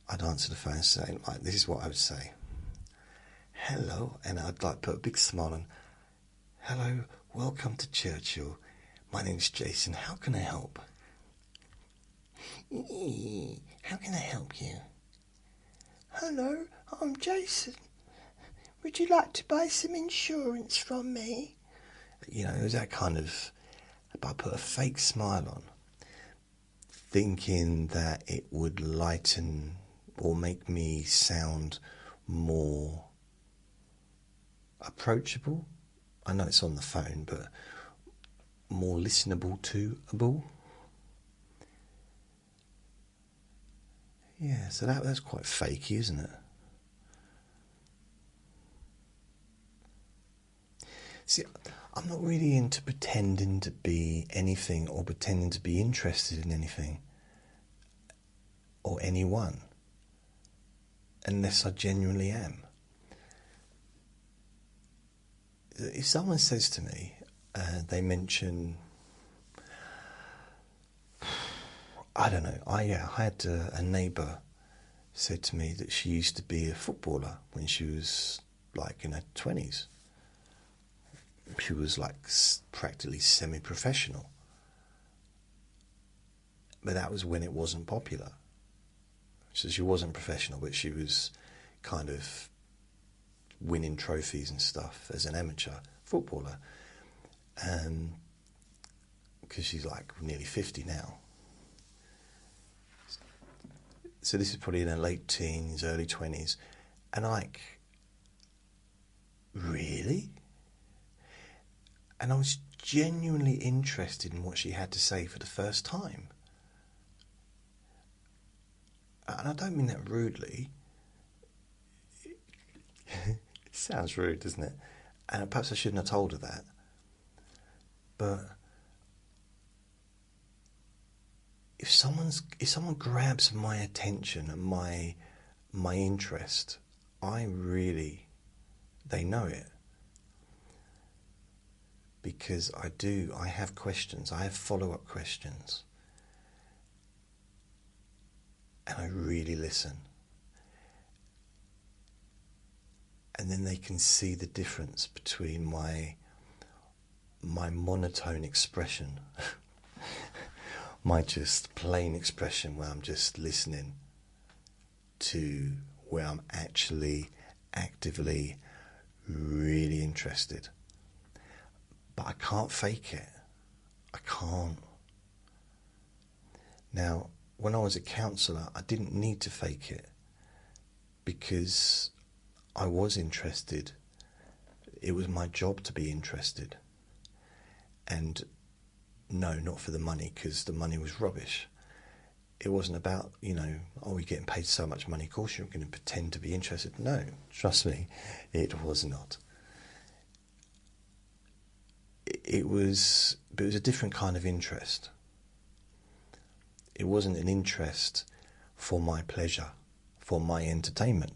I'd answer the phone saying, like, this is what I would say. Hello, and I'd like put a big smile on. Hello, welcome to Churchill. My name's Jason. How can I help? How can I help you? Hello, I'm Jason. Would you like to buy some insurance from me? You know, it was that kind of... But I put a fake smile on, thinking that it would lighten or make me sound more approachable. I know it's on the phone, but more listenable to-able. Yeah, so that's quite fakey, isn't it? See, I'm not really into pretending to be anything or pretending to be interested in anything or anyone, unless I genuinely am. If someone says to me, they mention, I don't know, I had a neighbour said to me that she used to be a footballer when she was like in her 20s. She was like practically semi-professional. But that was when it wasn't popular. So she wasn't professional, but she was kind of winning trophies and stuff as an amateur footballer. Because she's like nearly 50 now. So this is probably in her late teens, early 20s. And like, really? And I was genuinely interested in what she had to say for the first time. And I don't mean that rudely. It sounds rude, doesn't it? And perhaps I shouldn't have told her that. But if someone grabs my attention and my interest, they know it. Because I have questions, I have follow-up questions. And I really listen. And then they can see the difference between my monotone expression, my just plain expression where I'm just listening, to where I'm actually actively really interested. But I can't fake it. I can't. Now, when I was a counsellor, I didn't need to fake it because I was interested. It was my job to be interested. And no, not for the money, because the money was rubbish. It wasn't about, you're getting paid so much money, of course you're going to pretend to be interested. No, trust me, it was not. It was a different kind of interest. It wasn't an interest for my pleasure, for my entertainment.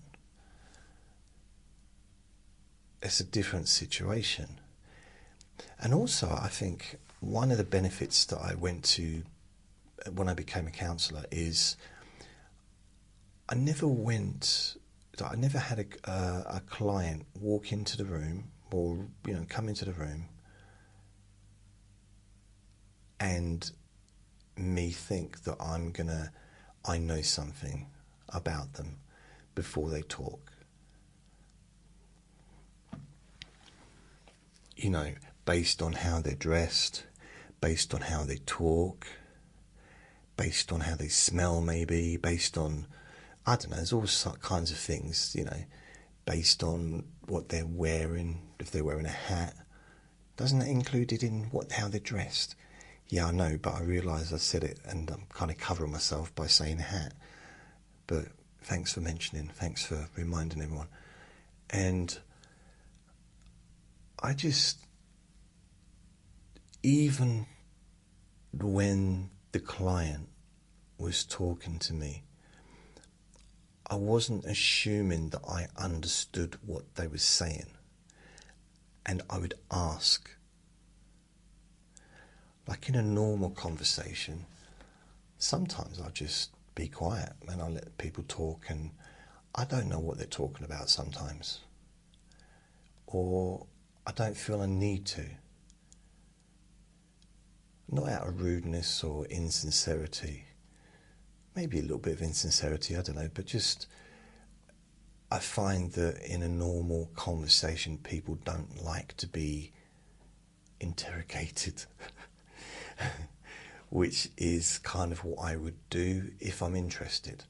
It's a different situation. And also, I think one of the benefits that I went to when I became a counsellor is I never had a client walk into the room or come into the room and me think that I'm gonna I know something about them before they talk. You know, based on how they're dressed, based on how they talk, based on how they smell maybe, based on, I don't know, there's all kinds of things, you know, based on what they're wearing, if they're wearing a hat. Doesn't that include it in how they're dressed? Yeah, I know, but I realise I said it and I'm kind of covering myself by saying a hat. But thanks for mentioning, thanks for reminding everyone. And I just, even when the client was talking to me, I wasn't assuming that I understood what they were saying. And I would ask, like in a normal conversation, sometimes I'll just be quiet and I'll let people talk, and I don't know what they're talking about sometimes. Or I don't feel I need to. Not out of rudeness or insincerity. Maybe a little bit of insincerity, I don't know, but just, I find that in a normal conversation, people don't like to be interrogated, which is kind of what I would do if I'm interested.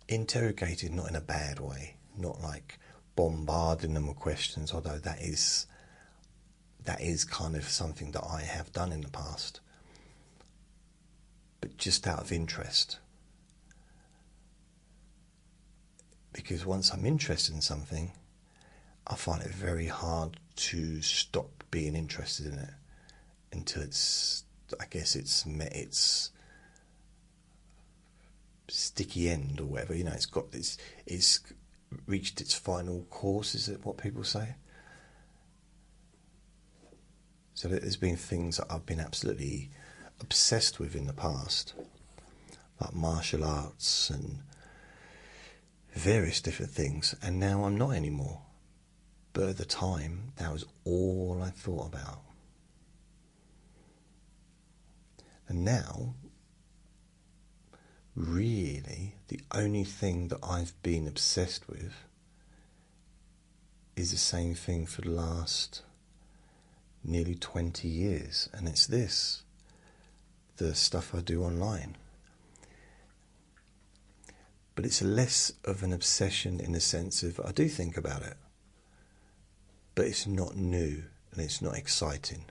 Interrogated, not in a bad way, not like bombarding them with questions, although that is kind of something that I have done in the past, but just out of interest. Because once I'm interested in something, I find it very hard to stop being interested in it until it's, I guess it's met its sticky end or whatever, you know, it's reached its final course, is it what people say? So there's been things that I've been absolutely obsessed with in the past, like martial arts and various different things, and now I'm not anymore. But at the time, that was all I thought about. And now, really, the only thing that I've been obsessed with is the same thing for the last nearly 20 years, and it's this, the stuff I do online. But it's less of an obsession in the sense of I do think about it, but it's not new and it's not exciting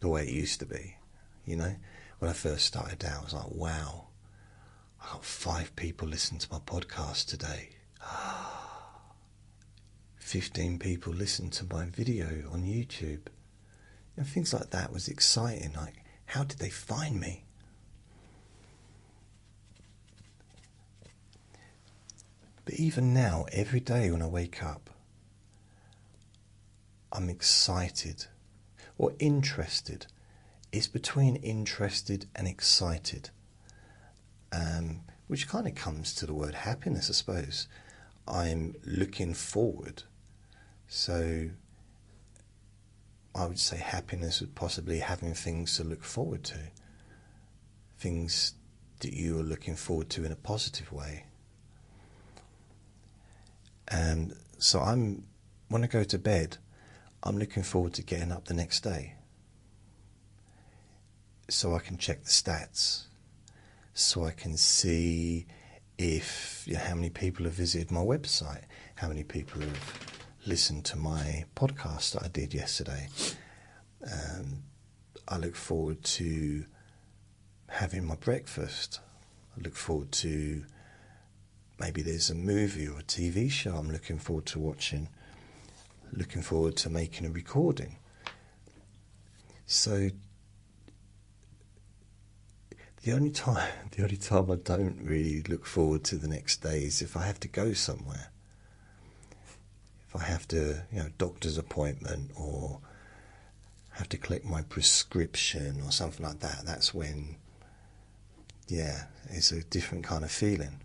the way it used to be. You know, when I first started out, I was like, wow, I got 5 people listening to my podcast today. 15 people listened to my video on YouTube. And things like that was exciting. Like, how did they find me? But even now, every day when I wake up, I'm excited or interested. It's between interested and excited, which kind of comes to the word happiness, I suppose. I'm looking forward. So I would say happiness would possibly having things to look forward to. Things that you are looking forward to in a positive way. And so when I go to bed, I'm looking forward to getting up the next day, so I can check the stats, so I can see if, you know, how many people have visited my website, how many people have listened to my podcast that I did yesterday. I look forward to having my breakfast. I look forward to, maybe there's a movie or a TV show I'm looking forward to watching, looking forward to making a recording. So the only time I don't really look forward to the next day is if I have to go somewhere. If I have to, you know, doctor's appointment, or have to collect my prescription or something like that, that's when, yeah, it's a different kind of feeling.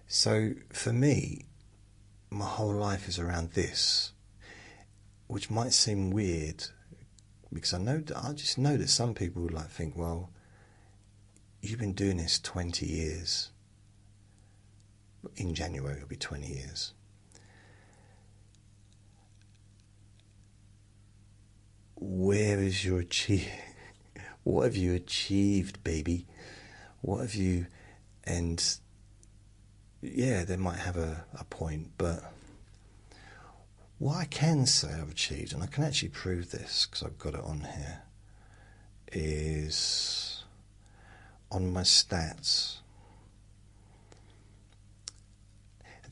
So for me, my whole life is around this, which might seem weird, because I just know that some people would like think, well, you've been doing this 20 years. In January it'll be 20 years. Where is your what have you achieved, baby? What have you... And yeah, they might have a point, but what I can say I've achieved, and I can actually prove this because I've got it on here, is on my stats.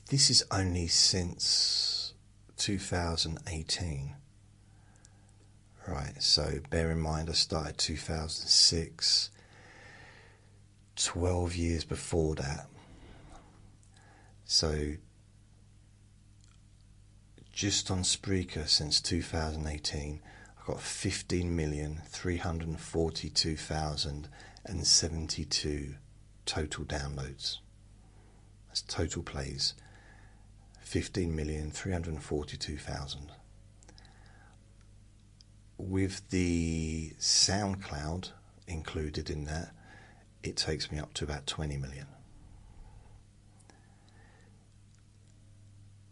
This is only since 2018. Right, so bear in mind I started 2006, 12 years before that. So just on Spreaker since 2018, I've got 15,342,072 total downloads. That's total plays. 15,342,000. With the SoundCloud included in that, it takes me up to about 20 million.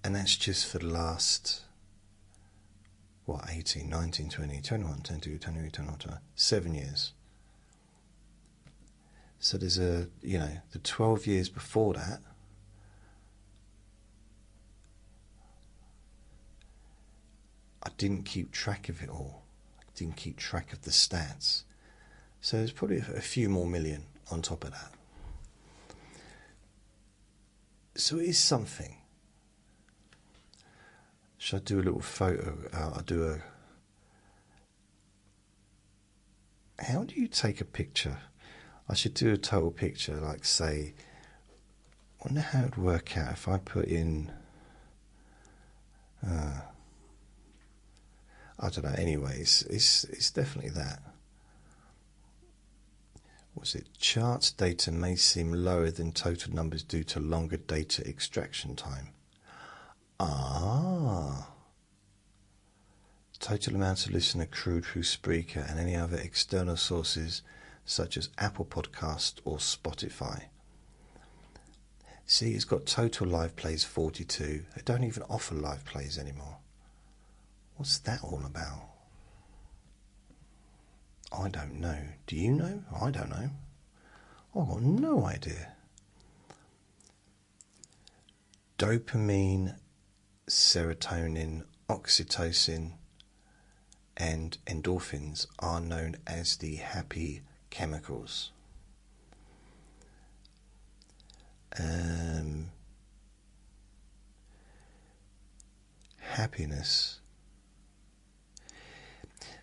And that's just for the last, 18, 19, 20, 21, 22, 23, 24, 7 years. So there's the 12 years before that, I didn't keep track of it all. I didn't keep track of the stats. So there's probably a few more million on top of that. So it is something. Should I do a little photo? I'll do a... How do you take a picture? I should do a total picture, like say... I wonder how it would work out if I put in... I don't know, anyways, it's definitely that. What's it? Charts data may seem lower than total numbers due to longer data extraction time. Total amount of listen accrued through Spreaker and any other external sources such as Apple Podcast or Spotify. See, it's got total live plays 42. They don't even offer live plays anymore. What's that all about? I don't know. Do you know? I don't know. I've got no idea. Dopamine, serotonin, oxytocin, and endorphins are known as the happy chemicals. Happiness.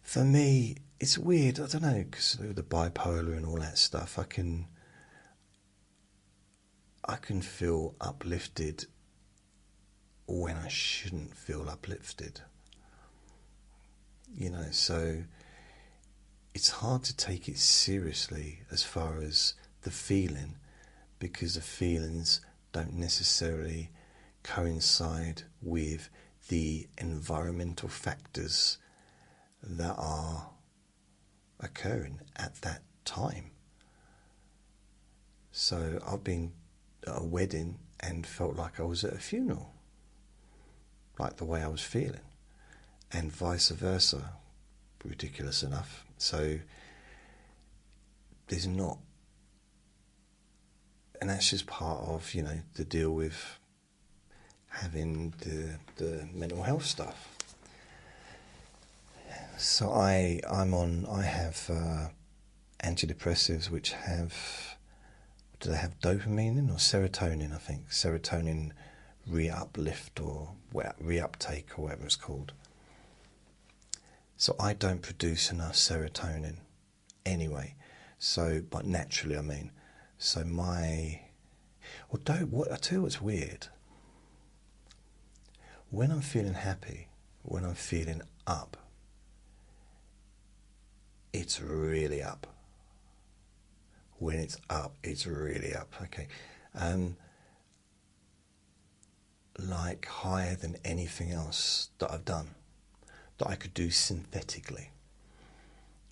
For me, it's weird. I don't know, because of the bipolar and all that stuff. I can feel uplifted when I shouldn't feel uplifted. So it's hard to take it seriously as far as the feeling, because the feelings don't necessarily coincide with the environmental factors that are occurring at that time. So I've been at a wedding and felt like I was at a funeral, like the way I was feeling, and vice versa. Ridiculous enough. So there's not, and that's just part of the deal with having the mental health stuff. So I have antidepressives which have, do they have dopamine in or serotonin? I think serotonin re-uplift or reuptake or whatever it's called. So I don't produce enough serotonin anyway. So, but naturally, I mean. So I tell you what's weird. When I'm feeling happy, when I'm feeling up, it's really up. When it's up, it's really up. Okay. Like higher than anything else that I've done, that I could do synthetically,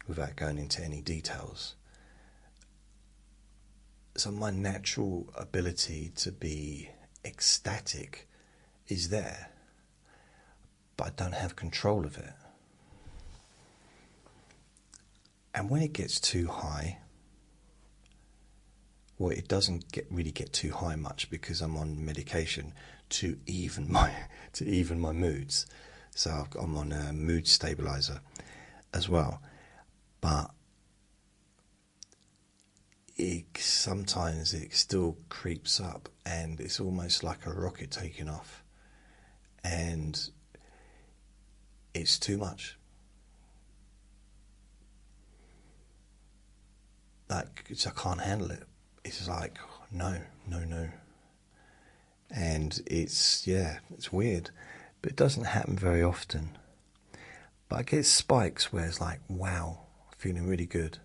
without going into any details. So my natural ability to be ecstatic is there, but I don't have control of it. And when it gets too high, well, it doesn't really get too high much because I'm on medication to even my moods. So I'm on a mood stabilizer as well. But sometimes it still creeps up, and it's almost like a rocket taking off, and it's too much. Like, I can't handle it. It's like, no. And it's weird, but it doesn't happen very often. But I get spikes where it's like, wow, feeling really good.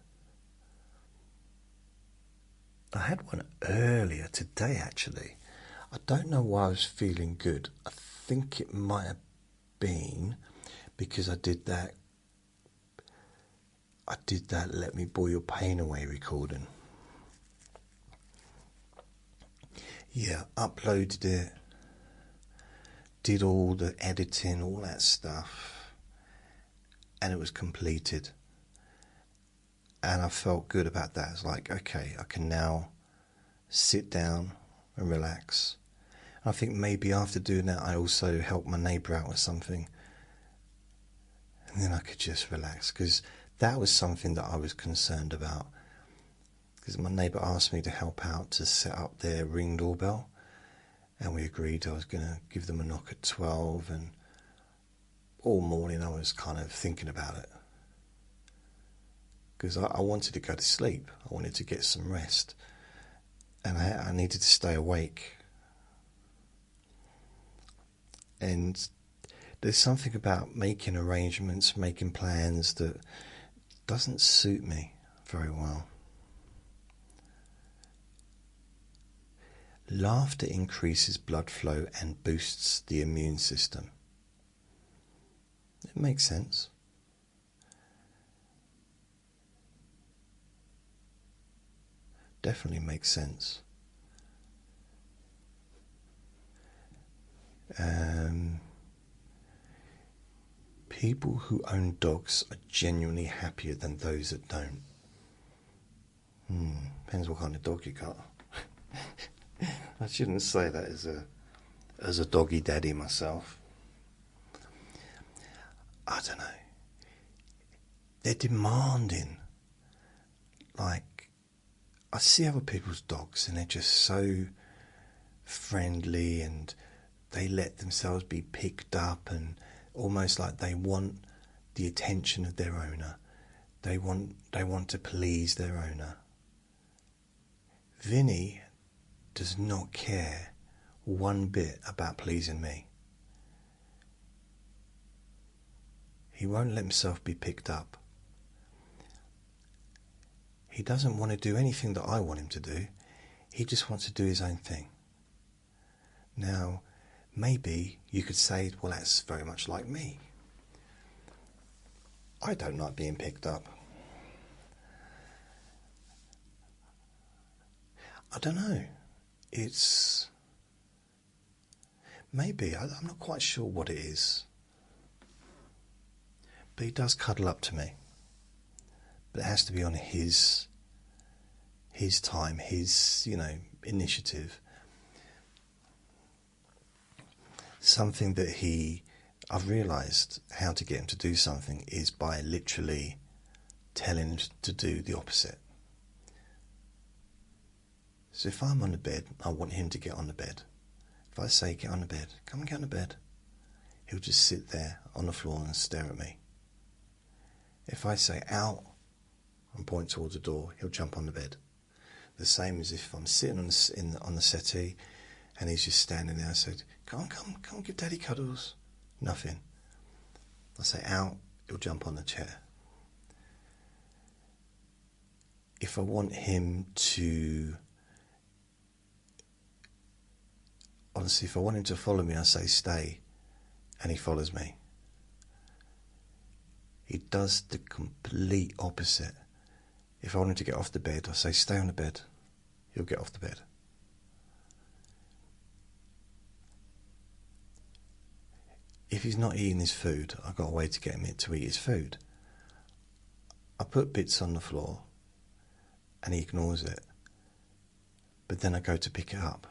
I had one earlier today, actually. I don't know why I was feeling good. I think it might have been because I did that Let Me Bore Your Pain Away recording. Yeah, uploaded it, did all the editing, all that stuff, and it was completed. And I felt good about that. It's like, okay, I can now sit down and relax. I think maybe after doing that, I also helped my neighbour out with something. And then I could just relax, because that was something that I was concerned about. Because my neighbour asked me to help out to set up their Ring doorbell. And we agreed I was going to give them a knock at 12. And all morning I was kind of thinking about it. Because I wanted to go to sleep. I wanted to get some rest. And I needed to stay awake. And there's something about making arrangements, making plans that doesn't suit me very well. Laughter increases blood flow and boosts the immune system. It makes sense. Definitely makes sense. People who own dogs are genuinely happier than those that don't. Depends what kind of dog you got. I shouldn't say that as a doggy daddy myself. I don't know. They're demanding. Like, I see other people's dogs and they're just so friendly, and they let themselves be picked up, and almost like they want the attention of their owner. They want to please their owner. Vinny does not care one bit about pleasing me. He won't let himself be picked up. He doesn't want to do anything that I want him to do. He just wants to do his own thing. Now, maybe you could say, well, that's very much like me. I don't like being picked up. I don't know. It's... maybe, I'm not quite sure what it is. But he does cuddle up to me. But it has to be on his time, his, initiative. Something that I've realised how to get him to do something is by literally telling him to do the opposite. So if I'm on the bed, I want him to get on the bed. If I say, get on the bed, come and get on the bed, he'll just sit there on the floor and stare at me. If I say, out, and point towards the door, he'll jump on the bed. The same as if I'm sitting on the settee and he's just standing there. I said, come on, give daddy cuddles. Nothing. I say, out, he'll jump on the chair. If I want him to... honestly, if I want him to follow me, I say, stay, and he follows me. He does the complete opposite. If I want him to get off the bed, I say, stay on the bed. he'll get off the bed. If he's not eating his food, I've got a way to get him to eat his food. I put bits on the floor and he ignores it. But then I go to pick it up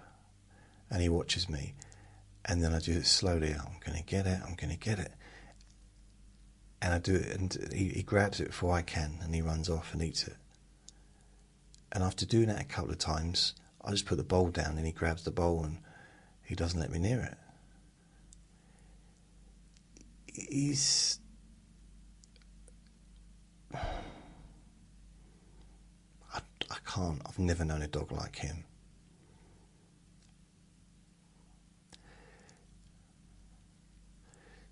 and he watches me, and then I do it slowly. I'm going to get it, I'm going to get it. And I do it, and he grabs it before I can, and he runs off and eats it. And after doing that a couple of times, I just put the bowl down and he grabs the bowl and he doesn't let me near it. He's... I can't. I've never known a dog like him.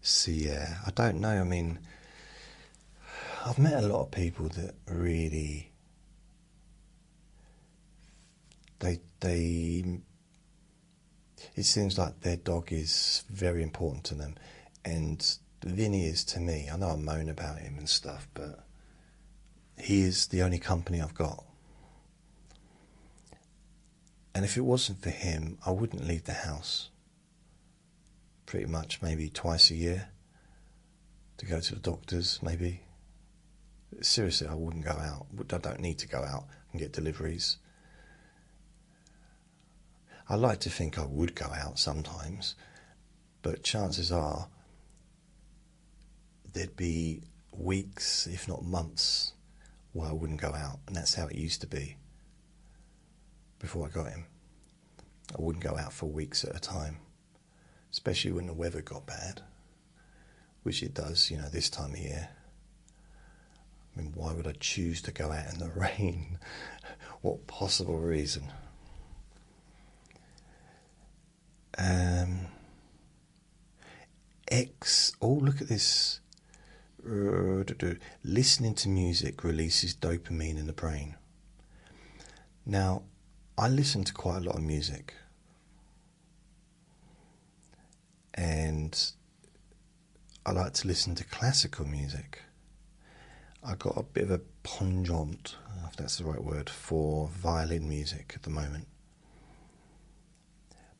So yeah, I don't know. I mean, I've met a lot of people that really... It seems like their dog is very important to them, and Vinny is to me. I know I moan about him and stuff, but he is the only company I've got. And if it wasn't for him, I wouldn't leave the house. Pretty much, maybe twice a year to go to the doctors, maybe. Seriously, I wouldn't go out. I don't need to go out and get deliveries. I like to think I would go out sometimes, but chances are there'd be weeks, if not months, where I wouldn't go out. And that's how it used to be before I got him. I wouldn't go out for weeks at a time, especially when the weather got bad, which it does, you know, this time of year. I mean, why would I choose to go out in the rain? What possible reason? Oh, look at this. Listening to music releases dopamine in the brain. Now, I listen to quite a lot of music. And I like to listen to classical music. I got a bit of a penchant, if that's the right word, for violin music at the moment.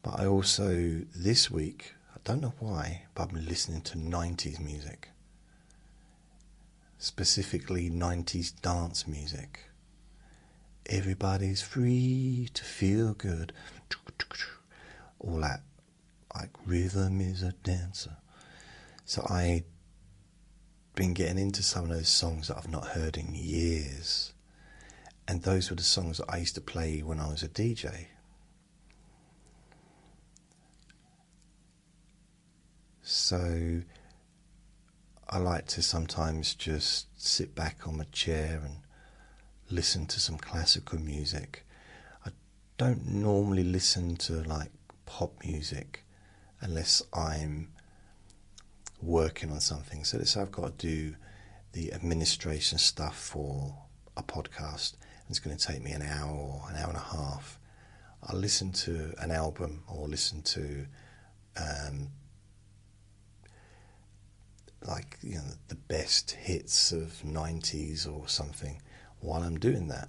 But I also, this week, I don't know why, but I've been listening to 90s music. Specifically 90s dance music. Everybody's free to feel good. All that, like rhythm is a dancer. So I've been getting into some of those songs that I've not heard in years. And those were the songs that I used to play when I was a DJ. So I like to sometimes just sit back on my chair and listen to some classical music. I don't normally listen to like pop music unless I'm working on something. So let's say I've got to do the administration stuff for a podcast, and it's going to take me an hour or an hour and a half. I'll listen to an album or listen to like, you know, the best hits of 90s or something while I'm doing that.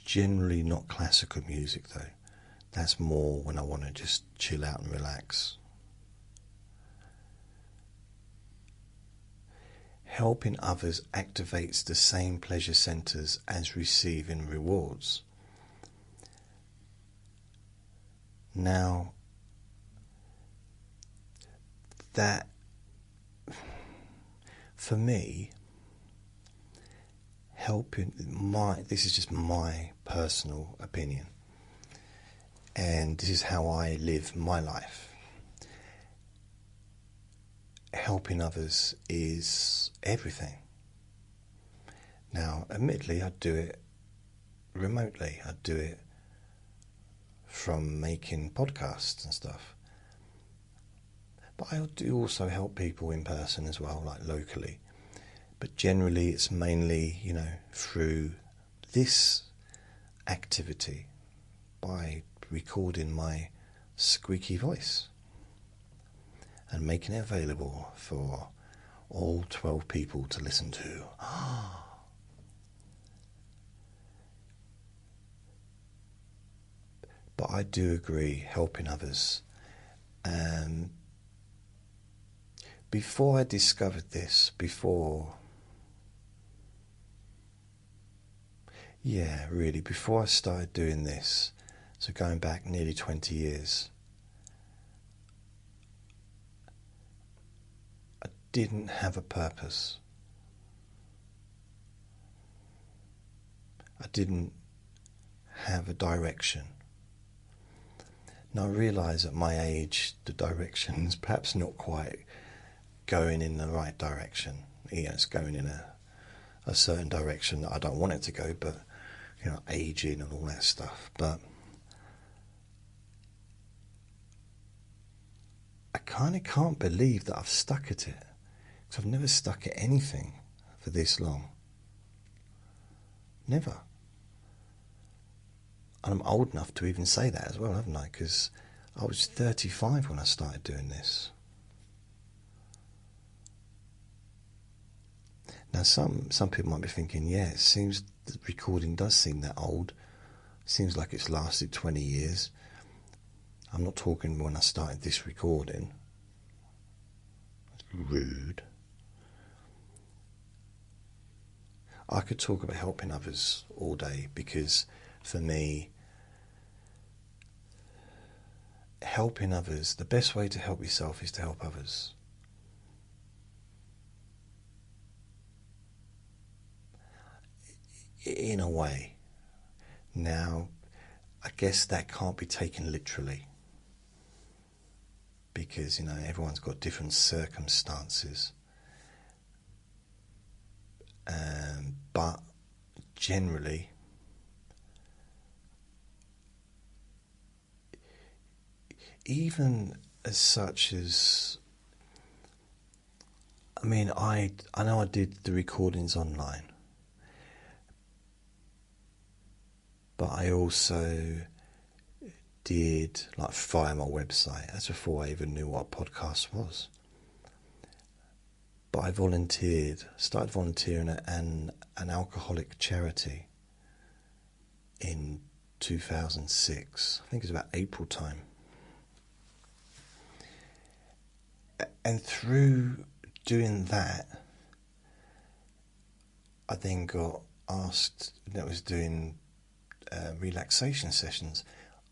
Generally not classical music though. That's more when I want to just chill out and relax. Helping others activates the same pleasure centers as receiving rewards. Now, that, for me, this is just my personal opinion, and this is how I live my life. Helping others is everything. Now, admittedly, I do it remotely. I do it from making podcasts and stuff. But I do also help people in person as well, like locally. But generally it's mainly, you know, through this activity, by recording my squeaky voice and making it available for all 12 people to listen to. But I do agree, helping others. Before I discovered this, before I started doing this, so going back nearly 20 years, I didn't have a purpose. I didn't have a direction. Now I realise at my age the direction's perhaps not quite going in the right direction. It's going in a certain direction that I don't want it to go, but aging and all that stuff. But I kind of can't believe that I've stuck at it, because I've never stuck at anything for this long. Never. And I'm old enough to even say that as well, haven't I? Because I was 35 when I started doing this. Now, some people might be thinking, yeah, it seems the recording does seem that old. Seems like it's lasted 20 years. I'm not talking when I started this recording. That's rude. I could talk about helping others all day, because for me, helping others, the best way to help yourself is to help others. In a way. Now, I guess that can't be taken literally, because everyone's got different circumstances. But generally, even as such as, I know I did the recordings online, but I also did via my website. That's before I even knew what a podcast was. But I started volunteering at an alcoholic charity in 2006. I think it was about April time. And through doing that, I then got asked, that was doing relaxation sessions,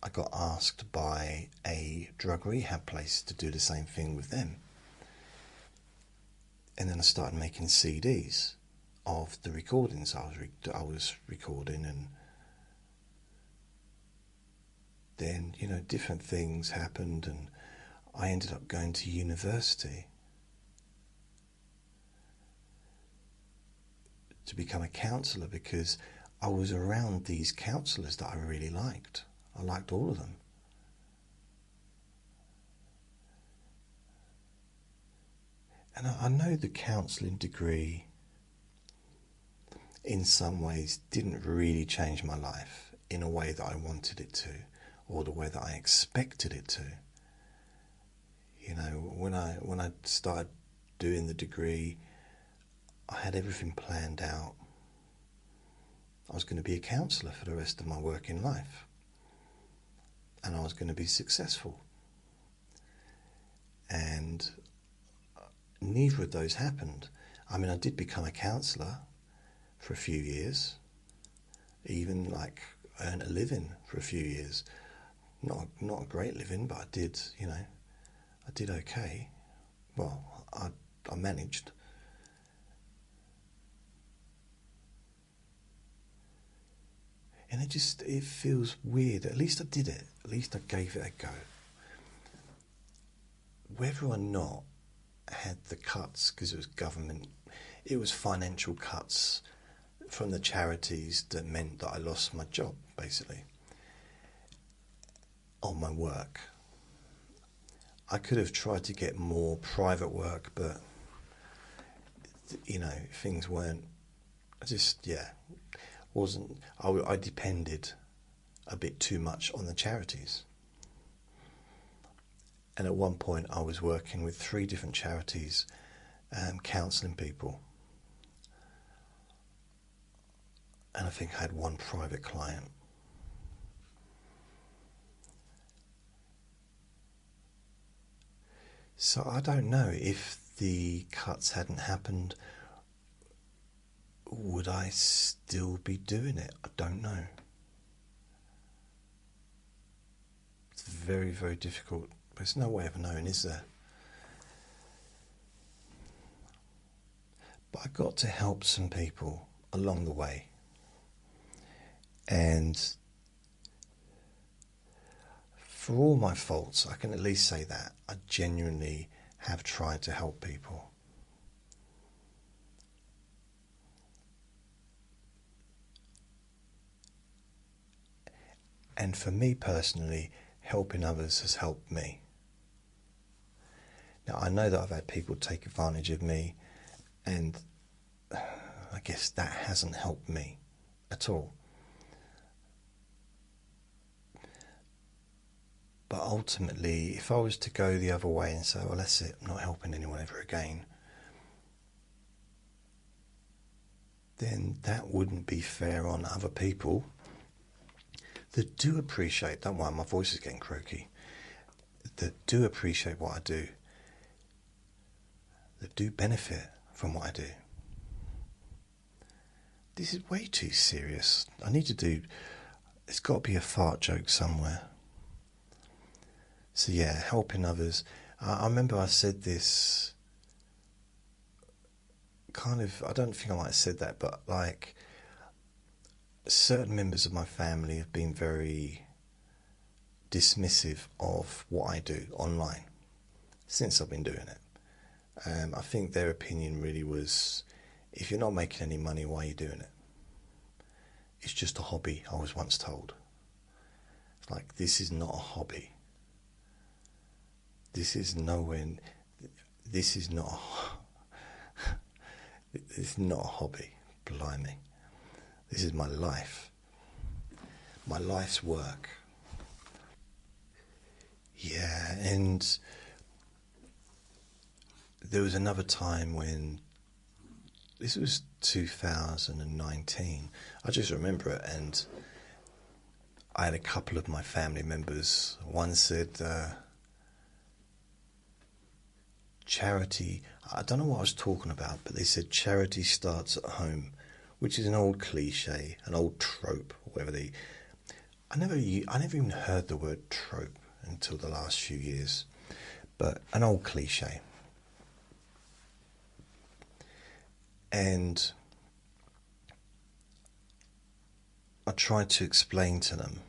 I got asked by a drug rehab place to do the same thing with them. And then I started making CDs of the recordings I was recording, and then different things happened, and I ended up going to university to become a counsellor, because I was around these counsellors that I really liked. I liked all of them. And I know the counselling degree in some ways didn't really change my life in a way that I wanted it to, or the way that I expected it to. When I started doing the degree, I had everything planned out. I was going to be a counsellor for the rest of my working life, and I was going to be successful. And neither of those happened. I did become a counsellor for a few years, even earn a living for a few years. Not a great living, but I did, I did okay. Well, I managed. And it feels weird. At least I did it. At least I gave it a go. Whether or not I had the cuts, because it was government, it was financial cuts from the charities that meant that I lost my job, basically, on my work. I could have tried to get more private work, but things weren't. I depended a bit too much on the charities. And at one point I was working with 3 different charities, counselling people. And I think I had one private client. So I don't know if the cuts hadn't happened, would I still be doing it? I don't know. It's very, very difficult. There's no way of knowing, is there? But I got to help some people along the way. And for all my faults, I can at least say that I genuinely have tried to help people. And for me personally, helping others has helped me. Now, I know that I've had people take advantage of me, and I guess that hasn't helped me at all. But ultimately, if I was to go the other way and say, well, that's it, I'm not helping anyone ever again, then that wouldn't be fair on other people that do appreciate, don't worry, my voice is getting croaky, that do appreciate what I do, that do benefit from what I do. This is way too serious. There's got to be a fart joke somewhere. So yeah, helping others. I remember I said this kind of, I don't think I might have said that, but like certain members of my family have been very dismissive of what I do online since I've been doing it. I think their opinion really was, if you're not making any money, why are you doing it? It's just a hobby, I was once told. It's like, this is not a hobby. This is nowhere. This is not. It's not a hobby. Blimey, this is my life. My life's work. Yeah, and there was another time when, this was 2019. I just remember it, and I had a couple of my family members. One said, charity, I don't know what I was talking about, but they said charity starts at home, which is an old cliche, an old trope, whatever I never even heard the word trope until the last few years, but an old cliche. And I tried to explain to them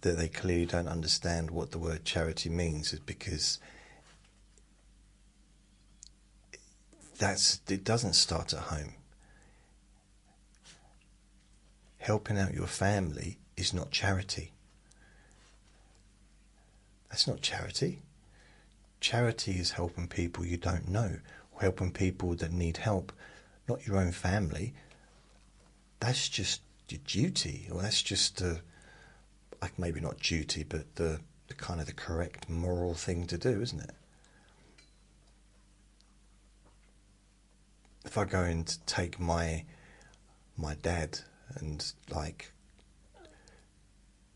that they clearly don't understand what the word charity means, is because it doesn't start at home. Helping out your family is not charity. That's not charity. Charity is helping people you don't know, or helping people that need help, not your own family. That's just your duty, or that's just like maybe not duty, but the kind of the correct moral thing to do, isn't it? If I go and take my dad and like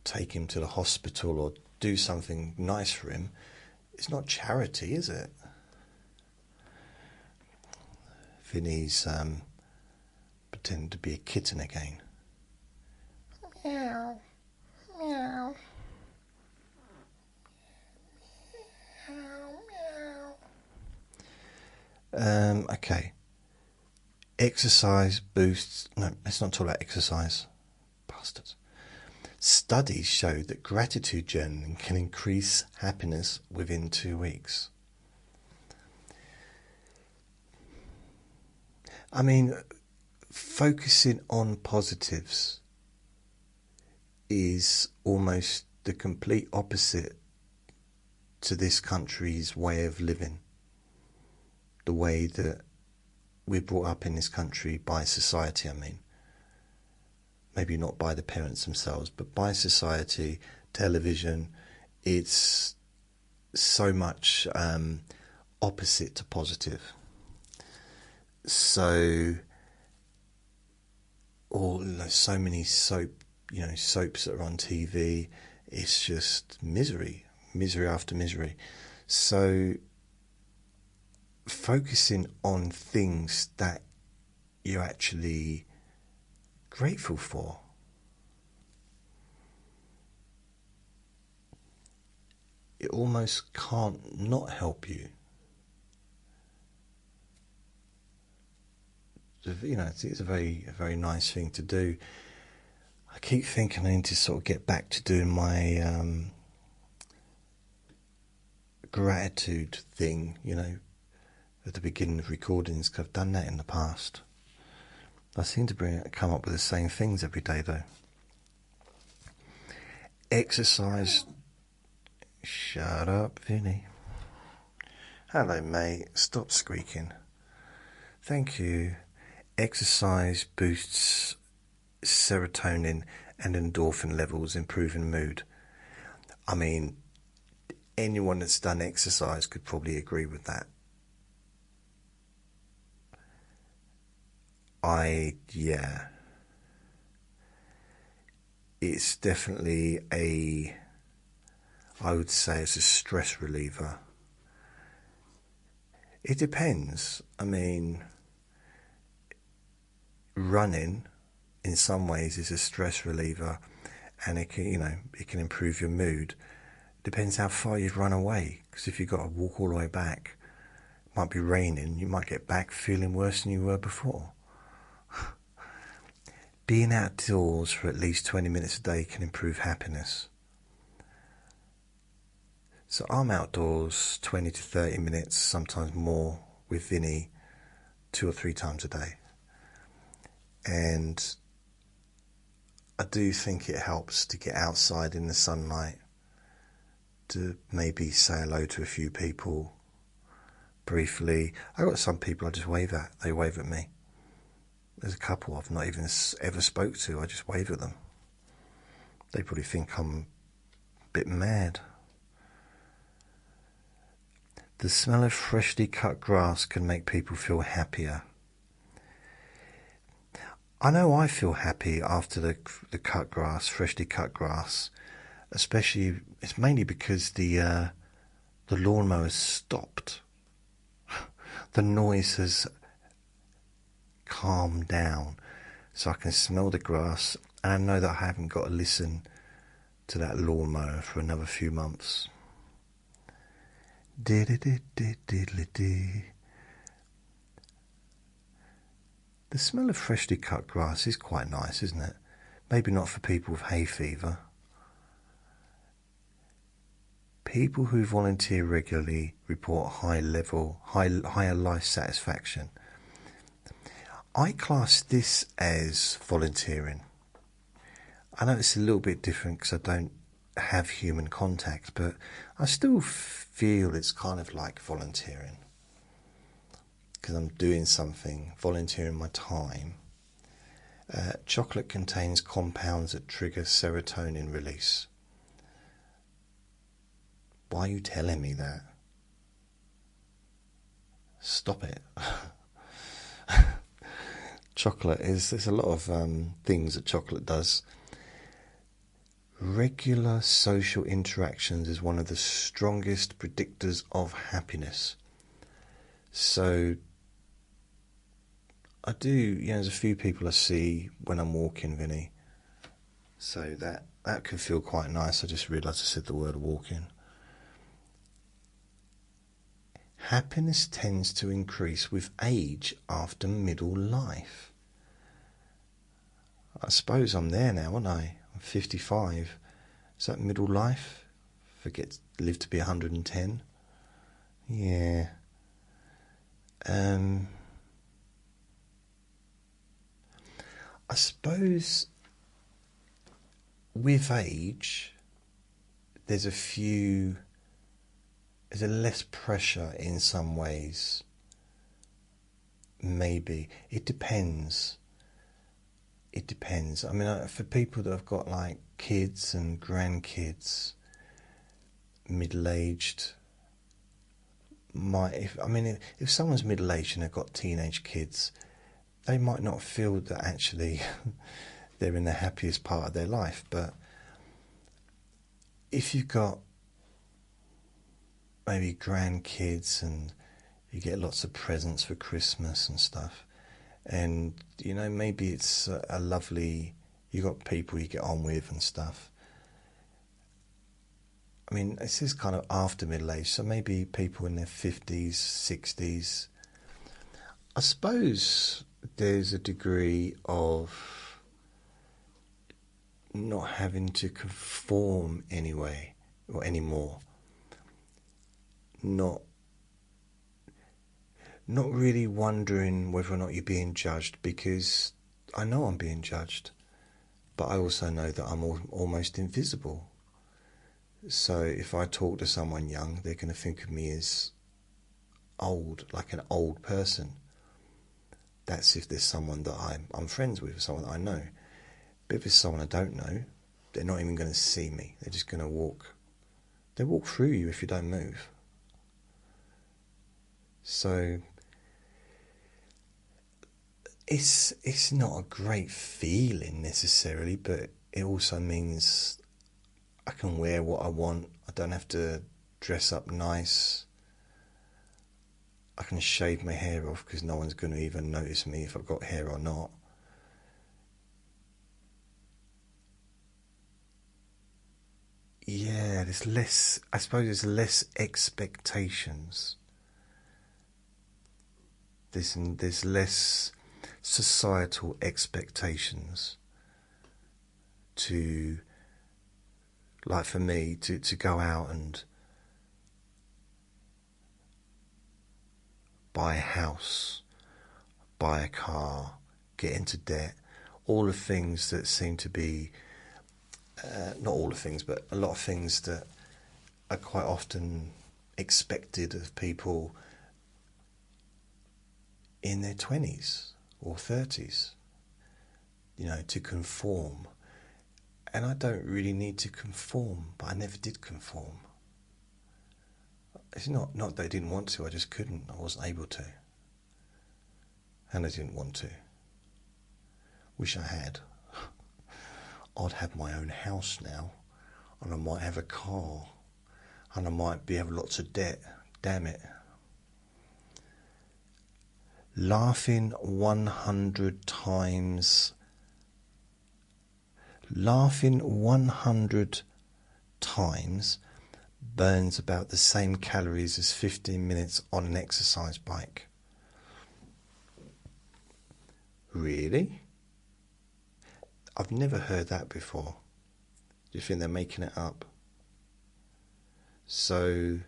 take him to the hospital or do something nice for him, it's not charity, is it? Vinny's pretending to be a kitten again. Meow, meow, meow, meow. Okay. Exercise boosts. No, let's not talk about exercise. Bastards. Studies show that gratitude journaling can increase happiness within 2 weeks. I mean, focusing on positives is almost the complete opposite to this country's way of living. The way that we're brought up in this country by society, I mean. Maybe not by the parents themselves, but by society, television. It's so much opposite to positive. So, so many soaps that are on TV. It's just misery after misery. So focusing on things that you're actually grateful for. It almost can't not help you. You know, it's a very nice thing to do. I keep thinking I need to sort of get back to doing my gratitude thing, you know, at the beginning of recordings, because I've done that in the past. I seem to come up with the same things every day, though. Exercise. Shut up, Vinny. Hello, mate. Stop squeaking. Thank you. Exercise boosts serotonin and endorphin levels, improving mood. I mean, anyone that's done exercise could probably agree with that. Yeah. It's definitely I would say it's a stress reliever. It depends. I mean, running in some ways is a stress reliever, and it can, you know, it can improve your mood. Depends how far you've run away, because if you've got to walk all the way back, it might be raining, you might get back feeling worse than you were before. Being outdoors for at least 20 minutes a day can improve happiness. So I'm outdoors 20 to 30 minutes, sometimes more, with Vinny 2 or 3 times a day. And I do think it helps to get outside in the sunlight, to maybe say hello to a few people briefly. I got some people I just wave at, they wave at me. There's a couple I've not even ever spoke to, I just wave at them. They probably think I'm a bit mad. The smell of freshly cut grass can make people feel happier. I know I feel happy after the cut grass, freshly cut grass. Especially, it's mainly because the lawnmower's stopped. The noise has calmed down, so I can smell the grass, and I know that I haven't got to listen to that lawnmower for another few months. The smell of freshly cut grass is quite nice, isn't it? Maybe not for people with hay fever. People who volunteer regularly report higher life satisfaction. I class this as volunteering. I know it's a little bit different because I don't have human contact, but I still feel it's kind of like volunteering, because I'm doing something, volunteering my time. Chocolate contains compounds that trigger serotonin release. Why are you telling me that? Stop it. Chocolate there's a lot of things that chocolate does. Regular social interactions is one of the strongest predictors of happiness. So I do, you know, there's a few people I see when I'm walking, Vinny. So that could feel quite nice. I just realised I said the word walking. Happiness tends to increase with age after middle life. I suppose I'm there now, aren't I? I'm 55. Is that middle life? Live to be 110? Yeah. I suppose with age, there's a less pressure in some ways. Maybe. It depends. I mean, for people that have got like kids and grandkids, middle-aged, if someone's middle-aged and they've got teenage kids, they might not feel that actually they're in the happiest part of their life. But if you've got maybe grandkids, and you get lots of presents for Christmas and stuff. And, you know, maybe it's a lovely, you got people you get on with and stuff. I mean, this is kind of after middle age, so maybe people in their 50s, 60s. I suppose there's a degree of not having to conform anyway or anymore. Not really wondering whether or not you're being judged, because I know I'm being judged, but I also know that I'm almost invisible. So if I talk to someone young, they're going to think of me as old, like an old person. That's if there's someone that I'm friends with, someone that I know. But if it's someone I don't know, they're not even going to see me. They're just going to walk. They walk through you if you don't move. So it's not a great feeling necessarily, but it also means I can wear what I want. I don't have to dress up nice. I can shave my hair off because no one's going to even notice me if I've got hair or not. Yeah, there's less, I suppose there's less expectations. There's less societal expectations to, like for me, to go out and buy a house, buy a car, get into debt, all the things that seem to be, not all the things, but a lot of things that are quite often expected of people in their 20s or 30s, you know, to conform. And I don't really need to conform, but I never did conform. It's not that I didn't want to, I just couldn't, I wasn't able to. And I didn't want to. Wish I had. I'd have my own house now, and I might have a car, and I might have lots of debt. Damn it. Laughing 100 times. Laughing 100 times burns about the same calories as 15 minutes on an exercise bike. Really? I've never heard that before. Do you think they're making it up? So,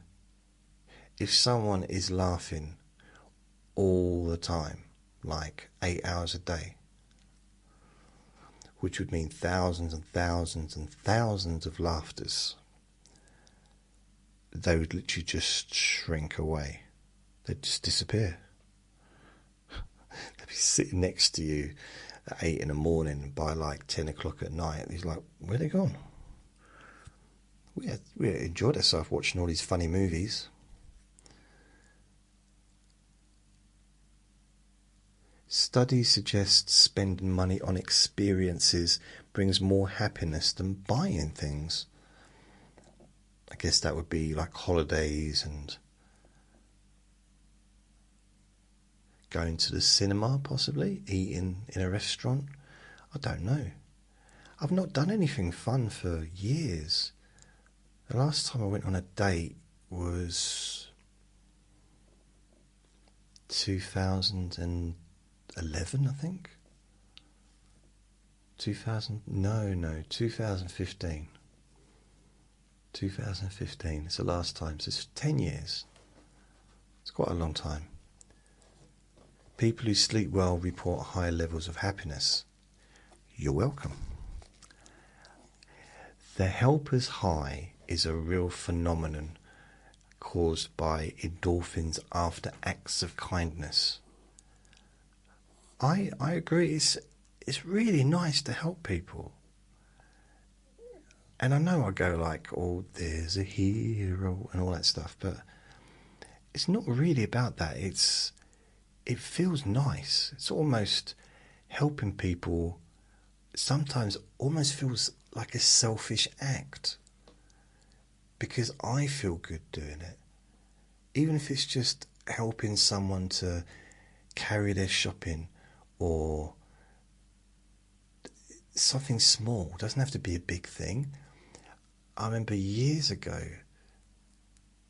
if someone is laughing all the time, like 8 hours a day, which would mean thousands and thousands and thousands of laughters, they would literally just shrink away. They'd just disappear. They'd be sitting next to you at 8 in the morning, and by like 10 o'clock at night, he's like, where are they gone? We enjoyed ourselves watching all these funny movies. Studies suggest spending money on experiences brings more happiness than buying things. I guess that would be like holidays and going to the cinema, possibly, eating in a restaurant. I don't know. I've not done anything fun for years. The last time I went on a date was 2011, I think. 2015. 2015. It's the last time. So it's 10 years. It's quite a long time. People who sleep well report higher levels of happiness. You're welcome. The helper's high is a real phenomenon caused by endorphins after acts of kindness. I agree. It's really nice to help people. And I know I go like, oh, there's a hero and all that stuff, but it's not really about that. It feels nice. It's almost helping people sometimes almost feels like a selfish act, because I feel good doing it. even if it's just helping someone to carry their shopping, or something small. It doesn't have to be a big thing. I remember years ago,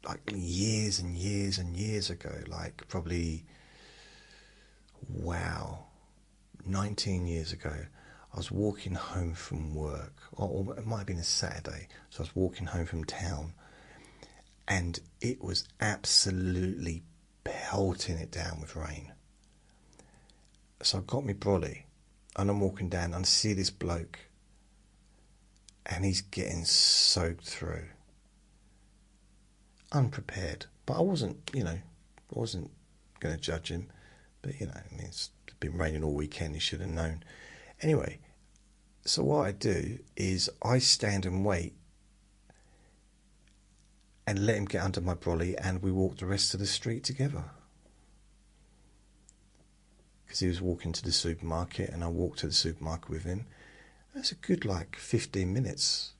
like years and years and years ago, like probably, wow, 19 years ago, I was walking home from work, or it might have been a Saturday, so I was walking home from town, and it was absolutely pelting it down with rain. So I got my brolly, and I'm walking down, and I see this bloke, and he's getting soaked through. Unprepared, but I wasn't going to judge him. But it's been raining all weekend, he should have known. Anyway, so what I do is I stand and wait and let him get under my brolly, and we walk the rest of the street together. Because he was walking to the supermarket, and I walked to the supermarket with him. That's a good 15 minutes.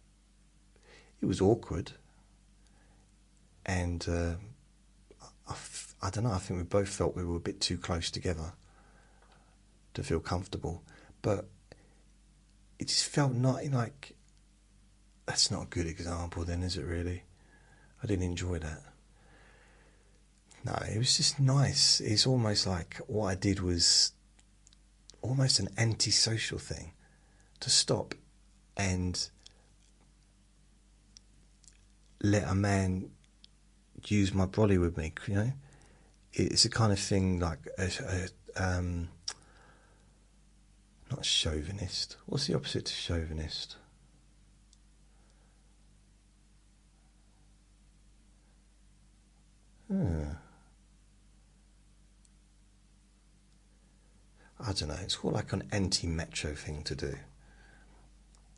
It was awkward, and I don't know, I think we both felt we were a bit too close together to feel comfortable, but it just felt not that's not a good example then, is it really? I didn't enjoy that. No, it was just nice. It's almost like what I did was almost an antisocial thing, to stop and let a man use my brolly with me, It's a kind of thing like not chauvinist. What's the opposite to chauvinist? I don't know, it's called like an anti-macho thing to do.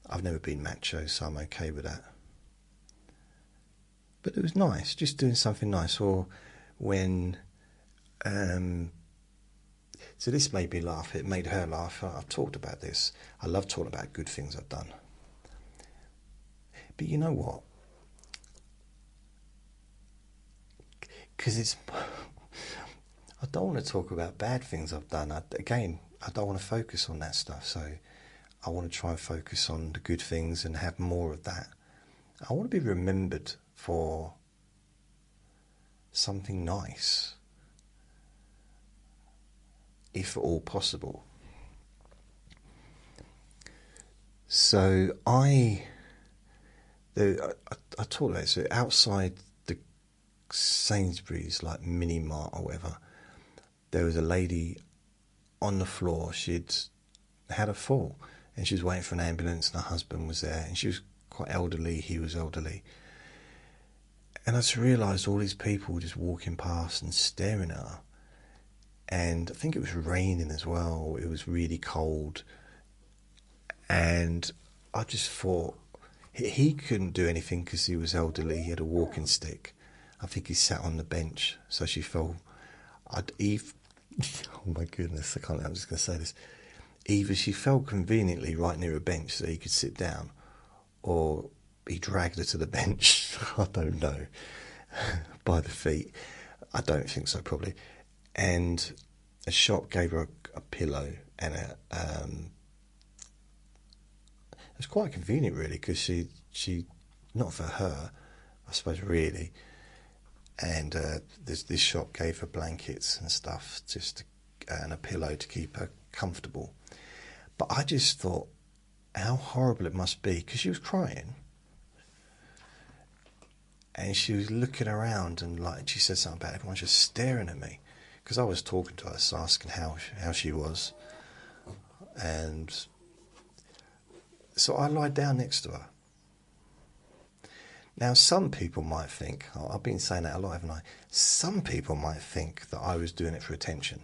I've never been macho, so I'm okay with that. But it was nice, just doing something nice. Or when, so this made me laugh, it made her laugh. I've talked about this. I love talking about good things I've done. But you know what? Because I don't want to talk about bad things I've done. I don't want to focus on that stuff. So I want to try and focus on the good things and have more of that. I want to be remembered for something nice, if at all possible. So I talked about it. So outside the Sainsbury's, like mini mart or whatever, there was a lady on the floor. She'd had a fall, and she was waiting for an ambulance, and her husband was there, and she was quite elderly, he was elderly. And I just realised all these people were just walking past and staring at her. And I think it was raining as well, it was really cold. And I just thought, he couldn't do anything because he was elderly, he had a walking stick. I think he sat on the bench, so she fell. Oh my goodness, I'm just going to say this. Either she fell conveniently right near a bench so he could sit down, or he dragged her to the bench, I don't know, by the feet. I don't think so, probably. And a shop gave her a pillow, and it was quite convenient, really, because she, not for her, I suppose, really. And this shop gave her blankets and stuff, and a pillow to keep her comfortable. But I just thought how horrible it must be, because she was crying. And she was looking around, and she said something about everyone just staring at me, because I was talking to her, so asking how she was. And so I lied down next to her. Now, some people might think, I've been saying that a lot, haven't I? Some people might think that I was doing it for attention.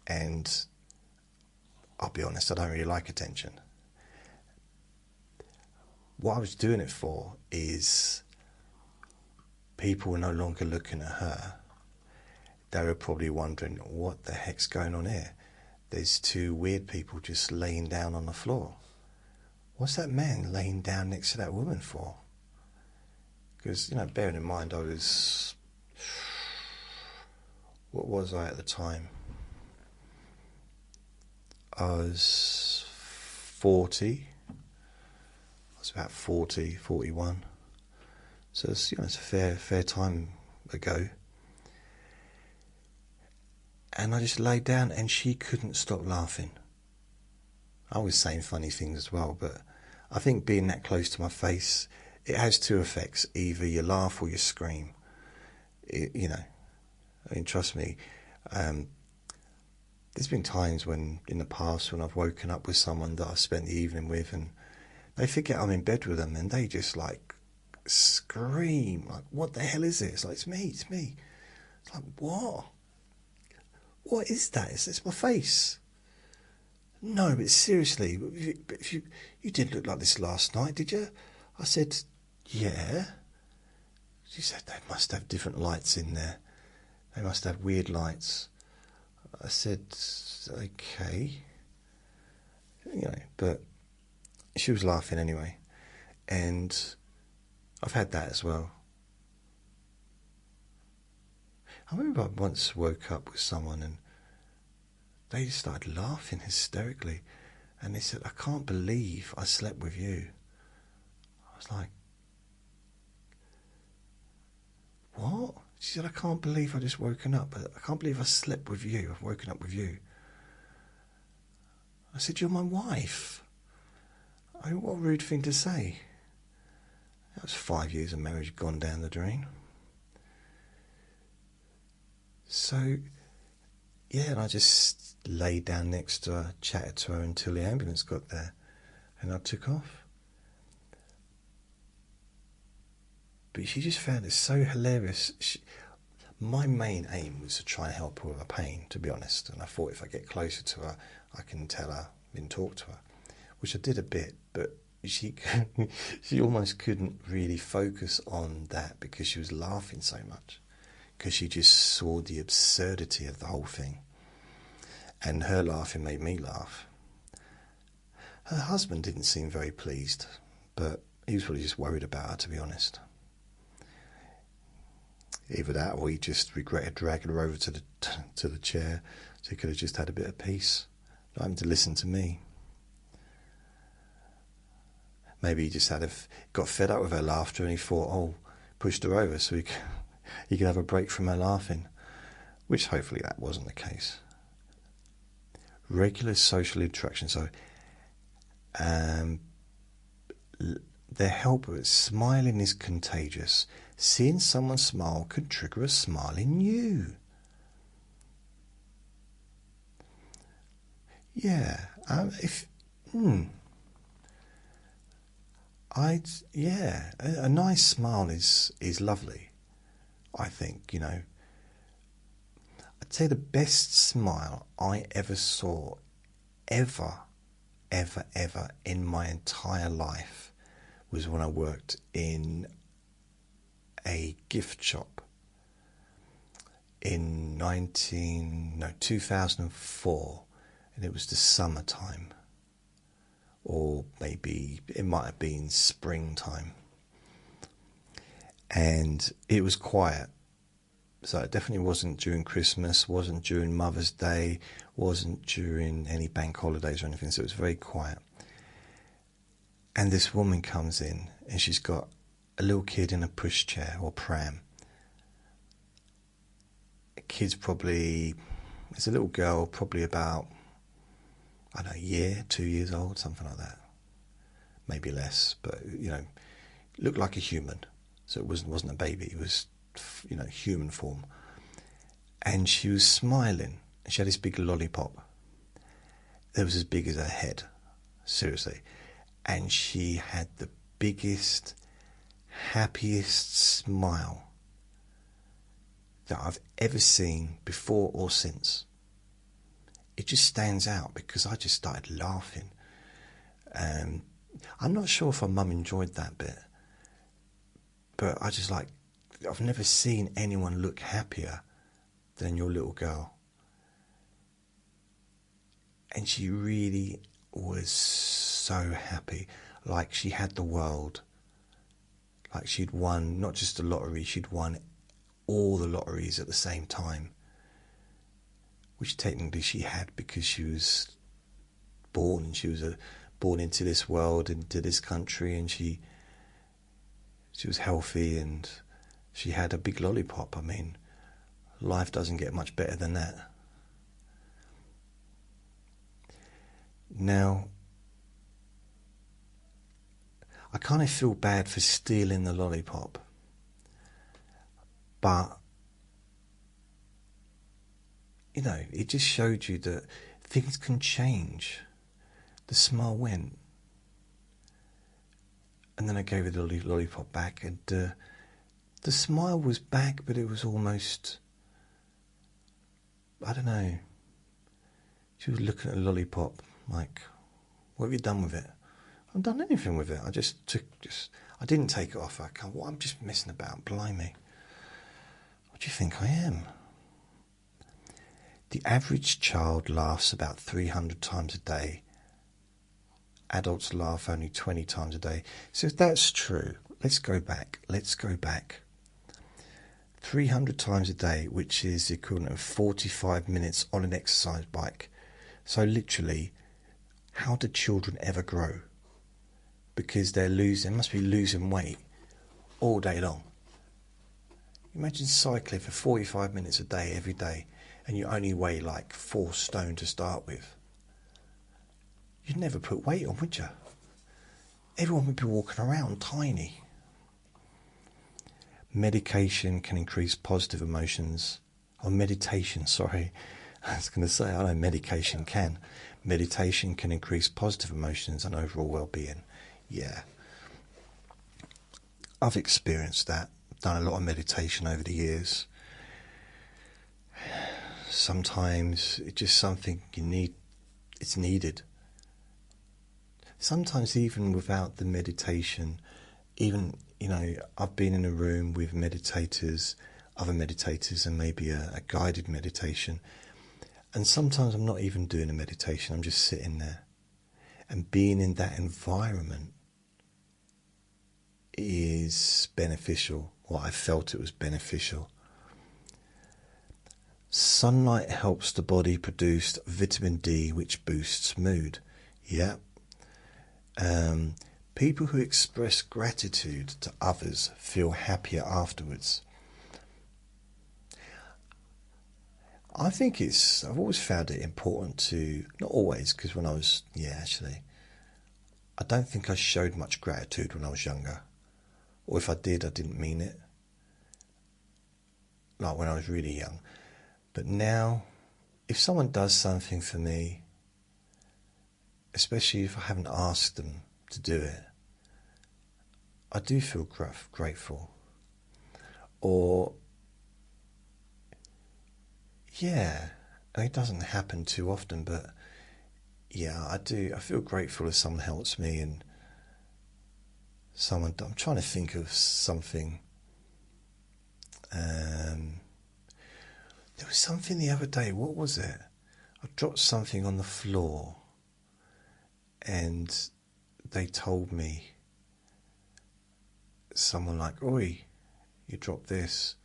And I'll be honest, I don't really like attention. What I was doing it for is people were no longer looking at her. They were probably wondering, what the heck's going on here? There's two weird people just laying down on the floor. What's that man laying down next to that woman for? Because, bearing in mind I was what was I at the time? I was 40. I was about 40, 41. So it's, it's a fair time ago. And I just laid down and she couldn't stop laughing. I was saying funny things as well, but I think being that close to my face, it has two effects. Either you laugh or you scream. I mean, trust me, there's been times when, in the past, when I've woken up with someone that I've spent the evening with and they forget I'm in bed with them and they just like scream, like, what the hell is it? It's like, it's me. It's like, what? What is that? It's my face. No, but seriously, you didn't look like this last night, did you? I said, yeah. She said, they must have different lights in there. They must have weird lights. I said, okay. But she was laughing anyway. And I've had that as well. I remember I once woke up with someone and they just started laughing hysterically. And they said, I can't believe I slept with you. I was like, what? She said, I can't believe I just woken up. I can't believe I slept with you. I've woken up with you. I said, you're my wife. I mean, what a rude thing to say. That was 5 years of marriage gone down the drain. So, yeah, and I just laid down next to her, chatted to her until the ambulance got there, and I took off. But she just found it so hilarious. My main aim was to try and help her with her pain, to be honest. And I thought if I get closer to her, I can tell her and talk to her, which I did a bit. But she almost couldn't really focus on that because she was laughing so much, because she just saw the absurdity of the whole thing. And her laughing made me laugh. Her husband didn't seem very pleased, but he was probably just worried about her, to be honest. Either that or he just regretted dragging her over to the chair so he could have just had a bit of peace, not having to listen to me. Maybe he just got fed up with her laughter and he thought, pushed her over so he could have a break from her laughing, which hopefully that wasn't the case. Regular social interaction. So their help with smiling is contagious. Seeing someone smile could trigger a smile in you. Yeah, a nice smile is lovely. I think, I'd say the best smile I ever saw, ever in my entire life was when I worked in a gift shop in 2004, and it was the summertime, or maybe it might have been springtime, and it was quiet. So it definitely wasn't during Christmas, wasn't during Mother's Day, wasn't during any bank holidays or anything, so it was very quiet. And this woman comes in and she's got a little kid in a pushchair or pram. It's a little girl, probably about, I don't know, a year, 2 years old, something like that. Maybe less, but, looked like a human. So it wasn't a baby, it was, human form. And she was smiling. She had this big lollipop. It was as big as her head, seriously. And she had the biggest, happiest smile that I've ever seen before or since. It just stands out because I just started laughing. I'm not sure if her mum enjoyed that bit, but I've never seen anyone look happier than your little girl. And she really was so happy, like she had the world, like she'd won not just the lottery, she'd won all the lotteries at the same time. which technically she had because she was born. She was born into this world, into this country, and she was healthy and she had a big lollipop. I mean, life doesn't get much better than that. Now, I kind of feel bad for stealing the lollipop, but you know, it just showed you that things can change. The smile went, and then I gave her the lollipop back, and the smile was back, but it was almost, I don't know. She was looking at the lollipop like, what have you done with it? I haven't done anything with it. I I didn't take it off her. Well, I'm just messing about, blimey. What do you think I am? The average child laughs about 300 times a day. Adults laugh only 20 times a day. So if that's true, let's go back. 300 times a day, which is the equivalent of 45 minutes on an exercise bike. So literally, how do children ever grow? Because they must be losing weight all day long. Imagine cycling for 45 minutes a day, every day, and you only weigh like 4 stone to start with. You'd never put weight on, would you? Everyone would be walking around tiny. Medication can increase positive emotions. Or meditation, sorry. I was going to say, I know medication can. Meditation can increase positive emotions and overall well-being. Yeah. I've experienced that. Done a lot of meditation over the years. Sometimes it's just something you need. It's needed. Sometimes even without the meditation, even, you know, I've been in a room with meditators, other meditators, and maybe a guided meditation. And sometimes I'm not even doing a meditation, I'm just sitting there. And being in that environment is beneficial, or I felt it was beneficial. Sunlight helps the body produce vitamin D, which boosts mood. Yeah. People who express gratitude to others feel happier afterwards. I think I've always found it important to, not always, because when I was, I don't think I showed much gratitude when I was younger. Or if I did, I didn't mean it. Like when I was really young. But now, if someone does something for me, especially if I haven't asked them to do it, I do feel grateful. Or, yeah, it doesn't happen too often, but yeah, I do. I feel grateful if someone helps me, and I'm trying to think of something. There was something the other day. What was it? I dropped something on the floor, and they told me, someone like, "Oi, you dropped this."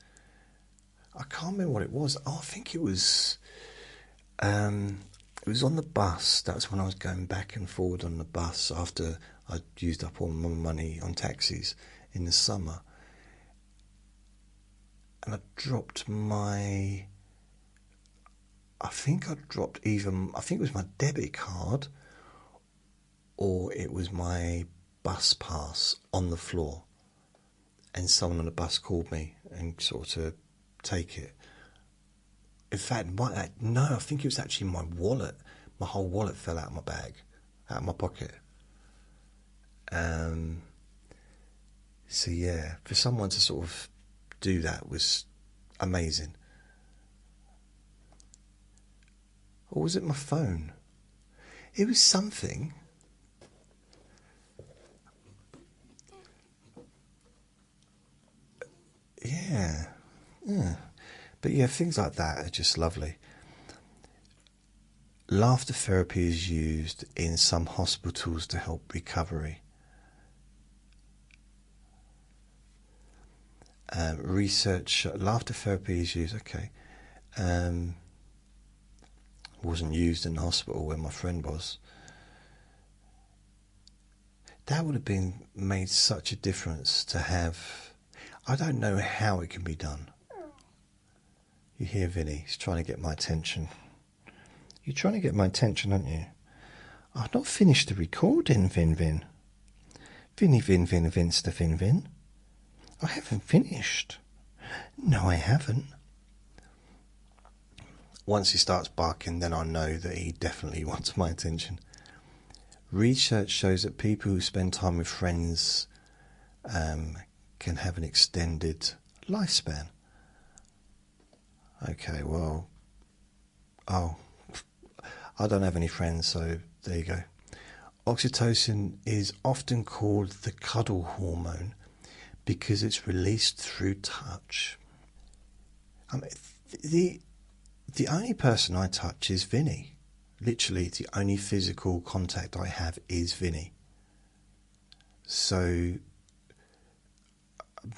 I can't remember what it was. Oh, I think it was on the bus. That's when I was going back and forward on the bus after I'd used up all my money on taxis in the summer. And I dropped I think it was my debit card, or it was my bus pass on the floor. And someone on the bus called me and sort of take it. In fact, I think it was actually my wallet. My whole wallet fell out of my bag, out of my pocket. So yeah, for someone to sort of do that was amazing. Or was it my phone? It was something. Yeah. But yeah, things like that are just lovely. Laughter therapy is used in some hospitals to help recovery. Laughter therapy is used, okay. wasn't used in the hospital where my friend was. That would have been made such a difference to have. I don't know how it can be done. You hear Vinny, he's trying to get my attention. You're trying to get my attention, aren't you? I've not finished the recording, Vin Vin. Vinny Vin Vin Vinsta Vin Vin. I haven't finished. No, I haven't. Once he starts barking, then I know that he definitely wants my attention. Research shows that people who spend time with friends can have an extended lifespan. Okay, well, I don't have any friends, so there you go. Oxytocin is often called the cuddle hormone because it's released through touch. I mean, the only person I touch is Vinny. Literally, the only physical contact I have is Vinny. So,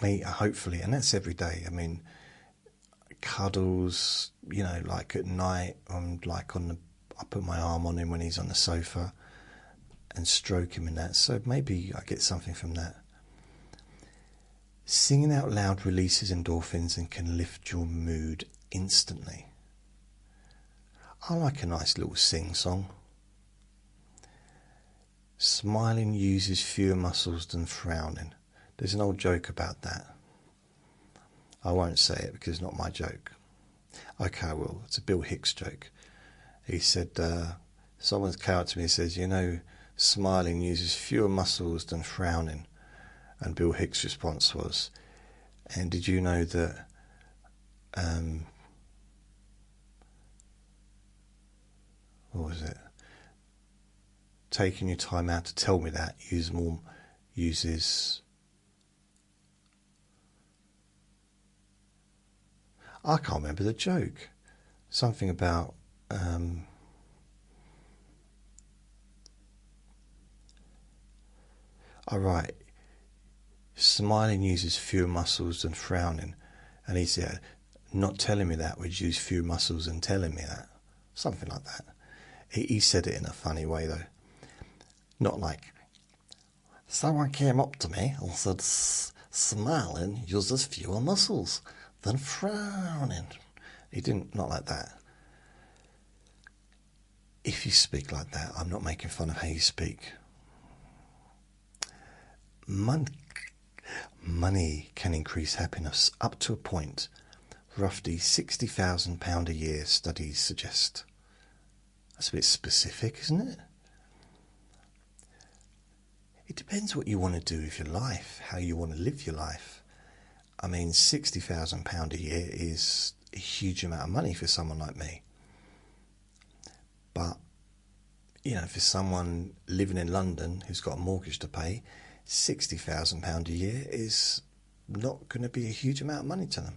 hopefully, and that's every day. I mean, cuddles, like at night, I put my arm on him when he's on the sofa and stroke him in that. So maybe I get something from that. Singing out loud releases endorphins and can lift your mood instantly. I like a nice little sing-song. Smiling uses fewer muscles than frowning. There's an old joke about that. I won't say it because it's not my joke. Okay, I will. It's a Bill Hicks joke. He said, someone came up to me and says, smiling uses fewer muscles than frowning. And Bill Hicks' response was, and did you know that what was it? Taking your time out to tell me that uses I can't remember the joke. Something about alright, smiling uses fewer muscles than frowning, and he said not telling me that would use fewer muscles than telling me that. Something like that. He said it in a funny way though. Not like, someone came up to me and said, smiling uses fewer muscles than frowning. He didn't, not like that. If you speak like that, I'm not making fun of how you speak. Money can increase happiness up to a point. Roughly £60,000 a year, studies suggest. That's a bit specific, isn't it? It depends what you want to do with your life, how you want to live your life. I mean, £60,000 a year is a huge amount of money for someone like me. But, for someone living in London who's got a mortgage to pay, £60,000 a year is not going to be a huge amount of money to them,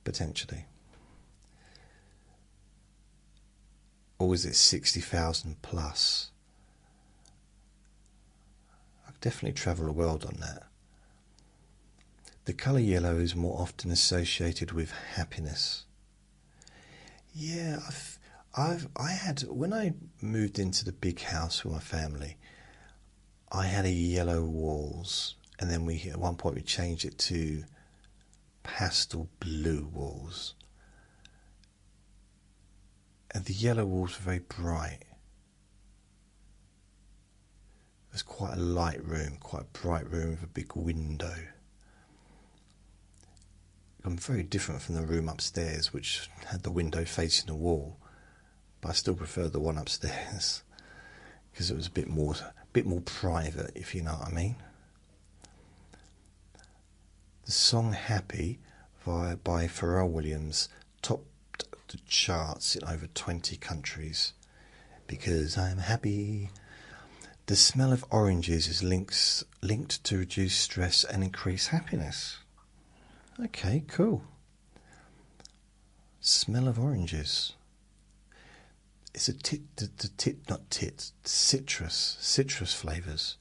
potentially. Or is it 60,000 plus? I've definitely travelled the world on that. The colour yellow is more often associated with happiness. Yeah, I had, when I moved into the big house with my family, I had a yellow walls, and then at one point we changed it to pastel blue walls. And the yellow walls were very bright. It was quite a light room, quite a bright room with a big window. I'm very different from the room upstairs, which had the window facing the wall, but I still prefer the one upstairs because it was a bit more private, if you know what I mean. The song "Happy" by Pharrell Williams topped the charts in over 20 countries. Because I'm happy. The smell of oranges is linked to reduce stress and increase happiness. Okay, cool. Smell of oranges. It's citrus flavours.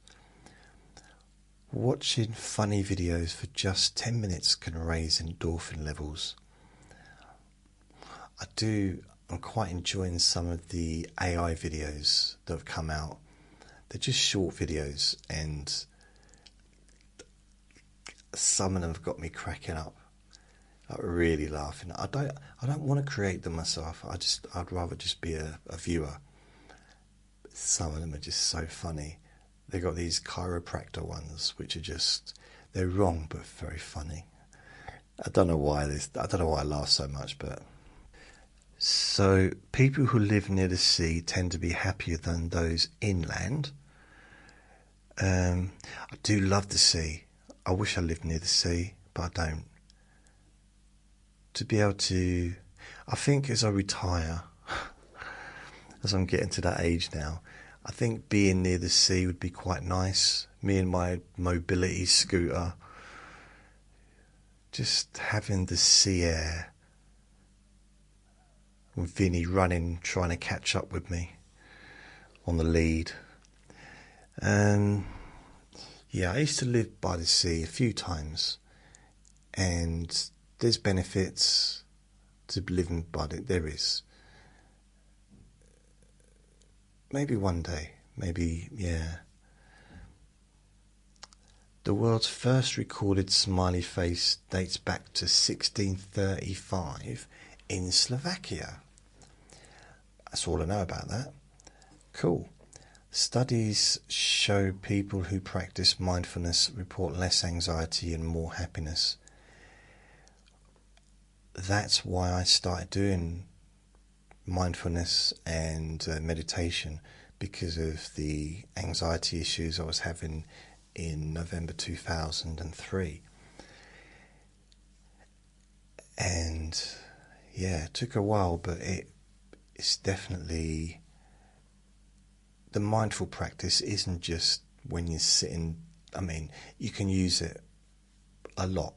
Watching funny videos for just 10 minutes can raise endorphin levels. I'm quite enjoying some of the AI videos that have come out. They're just short videos, and some of them have got me cracking up, like really laughing. I don't want to create them myself. I'd rather just be a viewer. Some of them are just so funny. They got these chiropractor ones, which are they're wrong but very funny. I don't know why I laugh so much, but so people who live near the sea tend to be happier than those inland. I do love the sea. I wish I lived near the sea, but I don't. To be able to, I think as I retire, as I'm getting to that age now, I think being near the sea would be quite nice. Me and my mobility scooter, just having the sea air, with Vinny running, trying to catch up with me on the lead. Yeah, I used to live by the sea a few times, and there's benefits to living by it. There is. Maybe one day, maybe, yeah. The world's first recorded smiley face dates back to 1635 in Slovakia. That's all I know about that. Cool. Studies show people who practice mindfulness report less anxiety and more happiness. That's why I started doing mindfulness and meditation, because of the anxiety issues I was having in November 2003. And yeah, it took a while, but it's definitely, the mindful practice isn't just when you're sitting. I mean, you can use it a lot,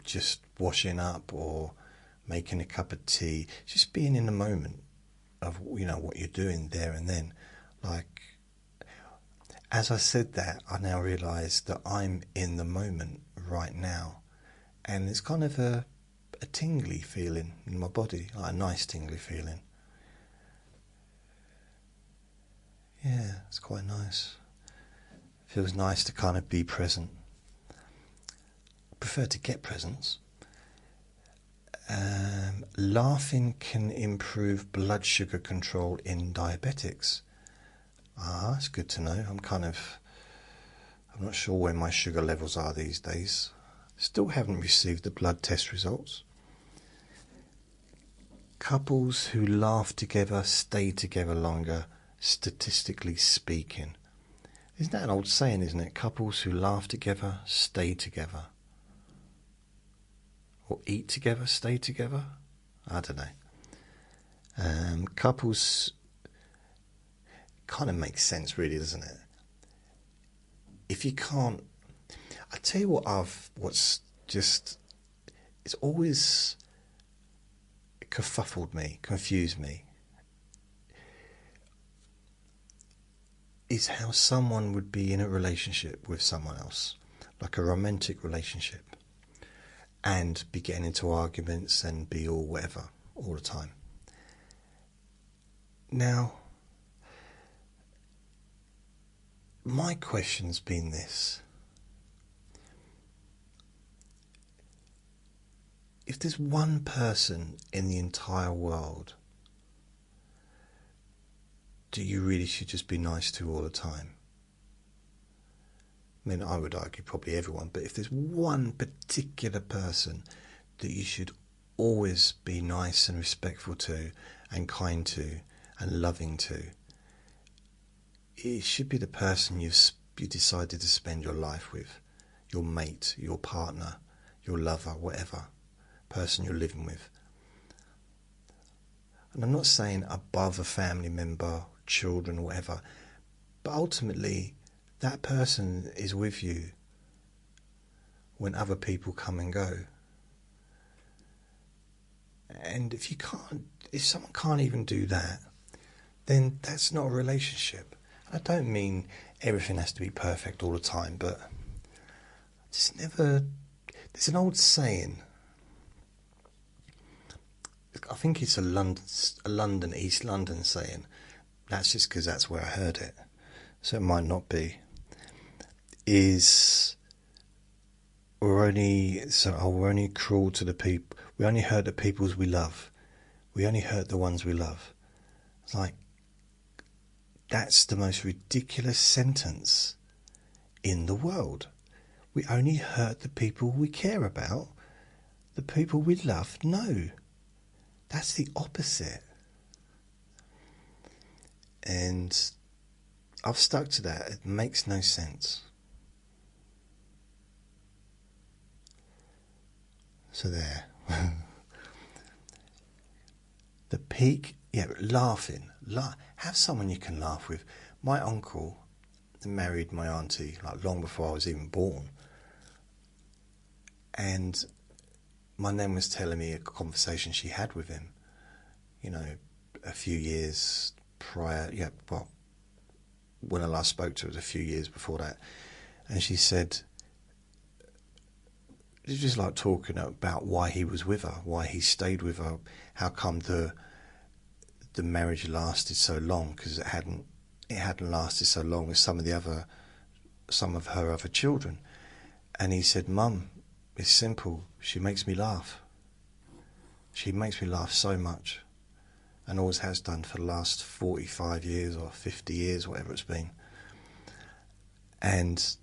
just washing up or making a cup of tea, just being in the moment of, what you're doing there and then. Like, as I said that, I now realise that I'm in the moment right now, and it's kind of a tingly feeling in my body, like a nice tingly feeling. Yeah, it's quite nice. Feels nice to kind of be present. I prefer to get presents. Laughing can improve blood sugar control in diabetics. That's good to know. I'm not sure where my sugar levels are these days. Still haven't received the blood test results. Couples who laugh together stay together longer, statistically speaking. Isn't that an old saying, isn't it? Couples who laugh together stay together. Or eat together, stay together? I don't know. Couples, kind of makes sense really, doesn't it? If you can't, I tell you what's just, it's always kerfuffled me, confused me, is how someone would be in a relationship with someone else, like a romantic relationship, and be getting into arguments and be all whatever all the time. Now, my question's been this: if there's one person in the entire world do you really should just be nice to all the time? I mean, I would argue probably everyone, but if there's one particular person that you should always be nice and respectful to and kind to and loving to, it should be the person you decided to spend your life with, your mate, your partner, your lover, whatever person you're living with. And I'm not saying above a family member, children, whatever, but ultimately that person is with you when other people come and go. And if someone can't even do that, then that's not a relationship. I don't mean everything has to be perfect all the time, but there's an old saying, it's I think it's a London, East London saying. That's just because that's where I heard it, so it might not be. Is we're only cruel to the people. We only hurt the peoples we love. We only hurt the ones we love. It's like, that's the most ridiculous sentence in the world. We only hurt the people we care about. The people we love, no. That's the opposite. And I've stuck to that. It makes no sense. So there. The peak, yeah, laughing. Have someone you can laugh with. My uncle married my auntie like long before I was even born. And my nan was telling me a conversation she had with him, you know, a few years prior. Yeah, well, when I last spoke to her, it was a few years before that. And she said, it was just like talking about why he was with her, why he stayed with her, how come the marriage lasted so long, because it hadn't lasted so long with some of her other children. And he said, Mum, it's simple. She makes me laugh. She makes me laugh so much, and always has done for the last 45 years or 50 years, whatever it's been. And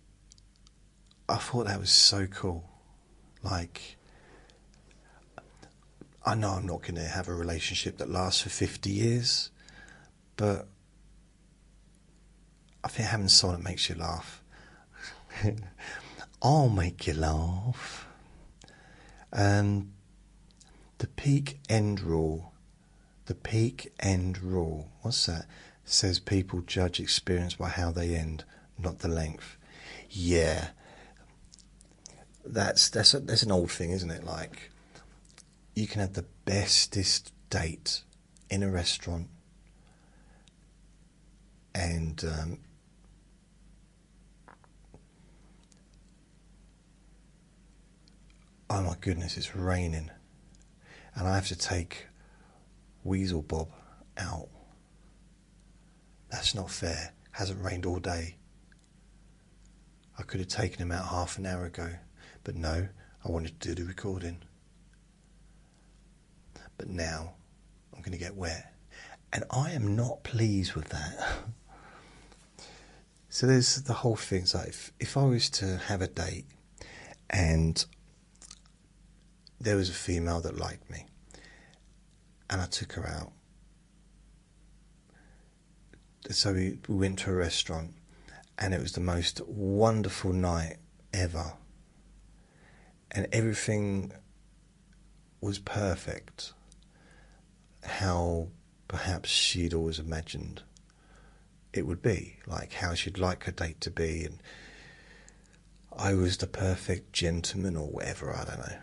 I thought that was so cool. Like, I know I'm not going to have a relationship that lasts for 50 years, but I think having someone that makes you laugh. I'll make you laugh. The peak end rule. The peak end rule. What's that? Says people judge experience by how they end, not the length. Yeah. That's an old thing, isn't it? Like, you can have the bestest date in a restaurant, and oh my goodness, it's raining, and I have to take Weasel Bob out. That's not fair. Hasn't rained all day. I could have taken him out half an hour ago, but no, I wanted to do the recording. But now I'm going to get wet, and I am not pleased with that. So there's the whole thing. So if I was to have a date and there was a female that liked me and I took her out, so we went to a restaurant, and it was the most wonderful night ever, and everything was perfect, how perhaps she'd always imagined it would be, like how she'd like her date to be, and I was the perfect gentleman or whatever, I don't know.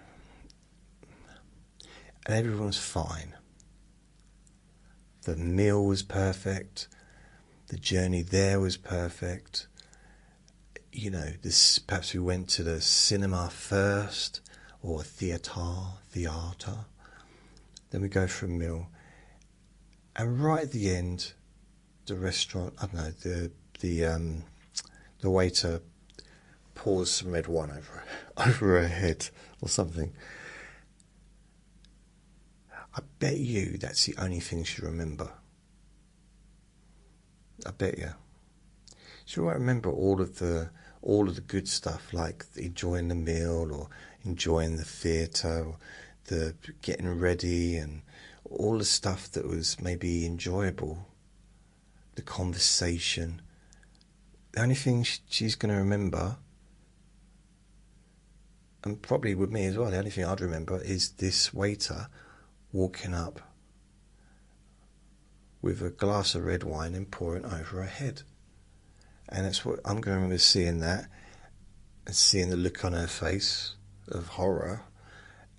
And everyone was fine. The meal was perfect. The journey there was perfect. You know, perhaps we went to the cinema first, or theatre. Then we go for a meal. And right at the end, the restaurant, I don't know, the waiter pours some red wine over her head or something. I bet you that's the only thing she'll remember. I bet you. She won't remember all of the good stuff, like enjoying the meal or enjoying the theatre or the getting ready and all the stuff that was maybe enjoyable, the conversation. The only thing she's going to remember, and probably with me as well, the only thing I'd remember is this waiter walking up with a glass of red wine and pouring it over her head. And that's what I'm going to remember, seeing that and seeing the look on her face of horror,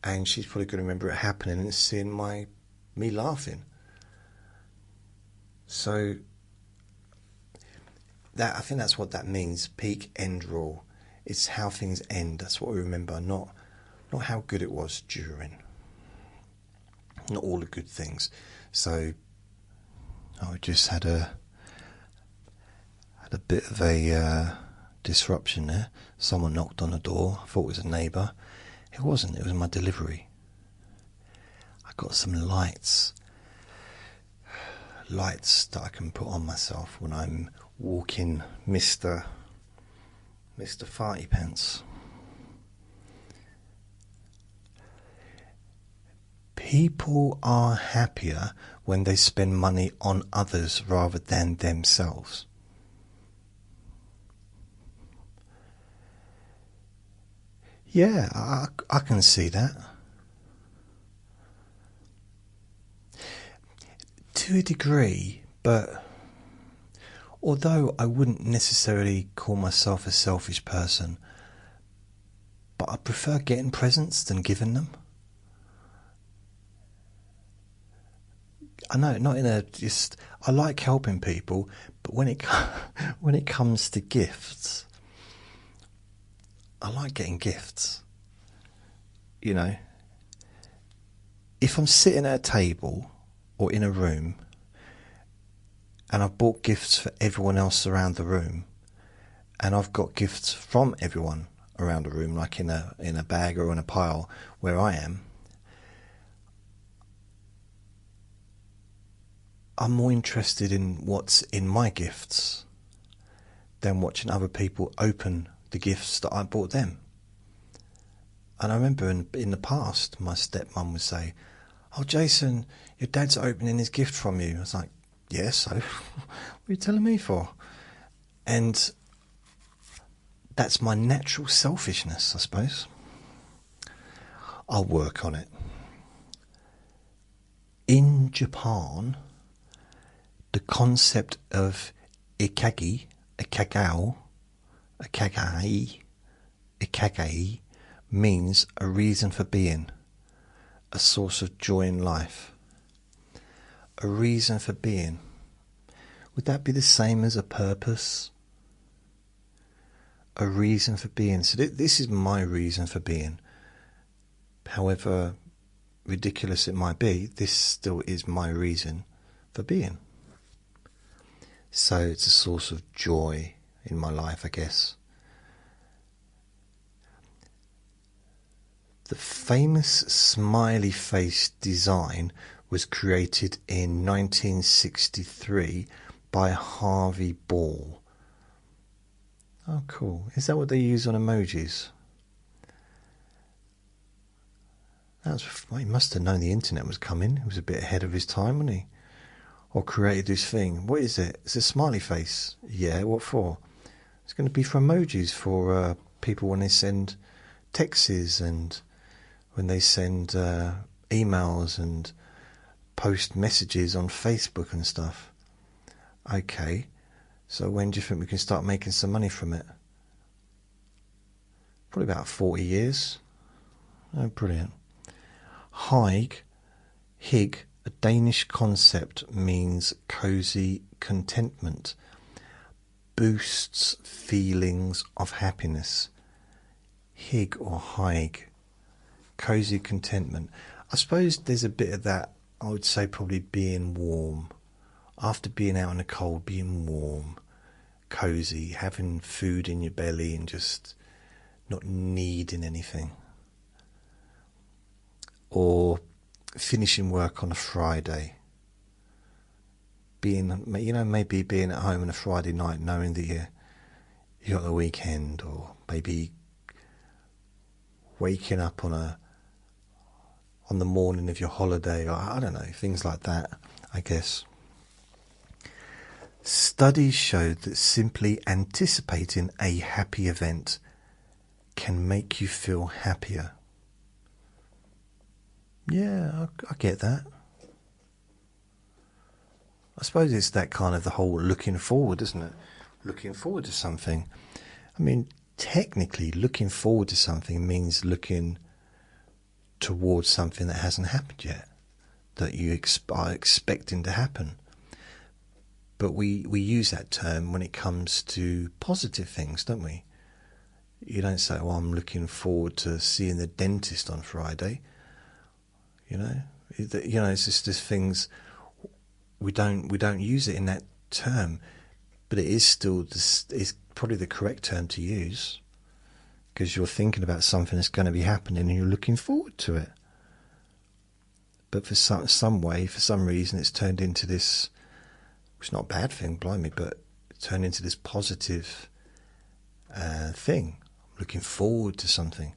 and she's probably going to remember it happening and seeing me laughing. So that, I think that's what that means, peak end rule. It's how things end. That's what we remember, not how good it was during. not all the good things. So I just had a bit of a disruption there. Someone knocked on the door. I thought it was a neighbour. It wasn't. It was my delivery. I got some lights that I can put on myself when I'm walking Mr. Farty Pants. People are happier when they spend money on others rather than themselves. Yeah, I can see that. To a degree, but although I wouldn't necessarily call myself a selfish person, but I prefer getting presents than giving them. I know, not in a just. I like helping people, but when it when it comes to gifts, I like getting gifts. You know, if I'm sitting at a table or in a room and I've bought gifts for everyone else around the room, and I've got gifts from everyone around the room, like in a bag or in a pile where I am, I'm more interested in what's in my gifts than watching other people open the gifts that I bought them. And I remember in the past, my stepmom would say, "Oh, Jason, your dad's opening his gift from you." I was like, "Yeah, so what are you telling me for?" And that's my natural selfishness, I suppose. I'll work on it. In Japan, the concept of ikigai means a reason for being, a source of joy in life. A reason for being. Would that be the same as a purpose? A reason for being. So this is my reason for being. However ridiculous it might be, this still is my reason for being. So it's a source of joy in my life, I guess. The famous smiley face design was created in 1963 by Harvey Ball. Oh, cool. Is that what they use on emojis? He must have known the internet was coming. He was a bit ahead of his time, wasn't he? Or created this thing. What is it? It's a smiley face. Yeah, what for? It's going to be for emojis for people when they send texts and when they send emails and post messages on Facebook and stuff. Okay, so when do you think we can start making some money from it? Probably about 40 years. Oh, brilliant. Hig, a Danish concept, means cozy contentment, boosts feelings of happiness. Hig or hig, cozy contentment. I suppose there's a bit of that. I would say probably being warm. After being out in the cold, being warm, cozy, having food in your belly and just not needing anything. Or finishing work on a Friday. Maybe being at home on a Friday night knowing that you got the weekend, or maybe waking up on the morning of your holiday, or I don't know, things like that, I guess. Studies showed that simply anticipating a happy event can make you feel happier. Yeah, I get that. I suppose it's that kind of the whole looking forward, isn't it? Looking forward to something. I mean, technically, looking forward to something means looking towards something that hasn't happened yet, that you are expecting to happen. But we use that term when it comes to positive things, don't we? You don't say, "Oh, I'm looking forward to seeing the dentist on Friday." You know, You know, it's just these things we don't use it in that term, but it is still this is probably the correct term to use, because you're thinking about something that's going to be happening and you're looking forward to it. But for some way, for some reason, it's turned into this. It's not a bad thing, blimey, but it turned into this positive thing. I'm looking forward to something.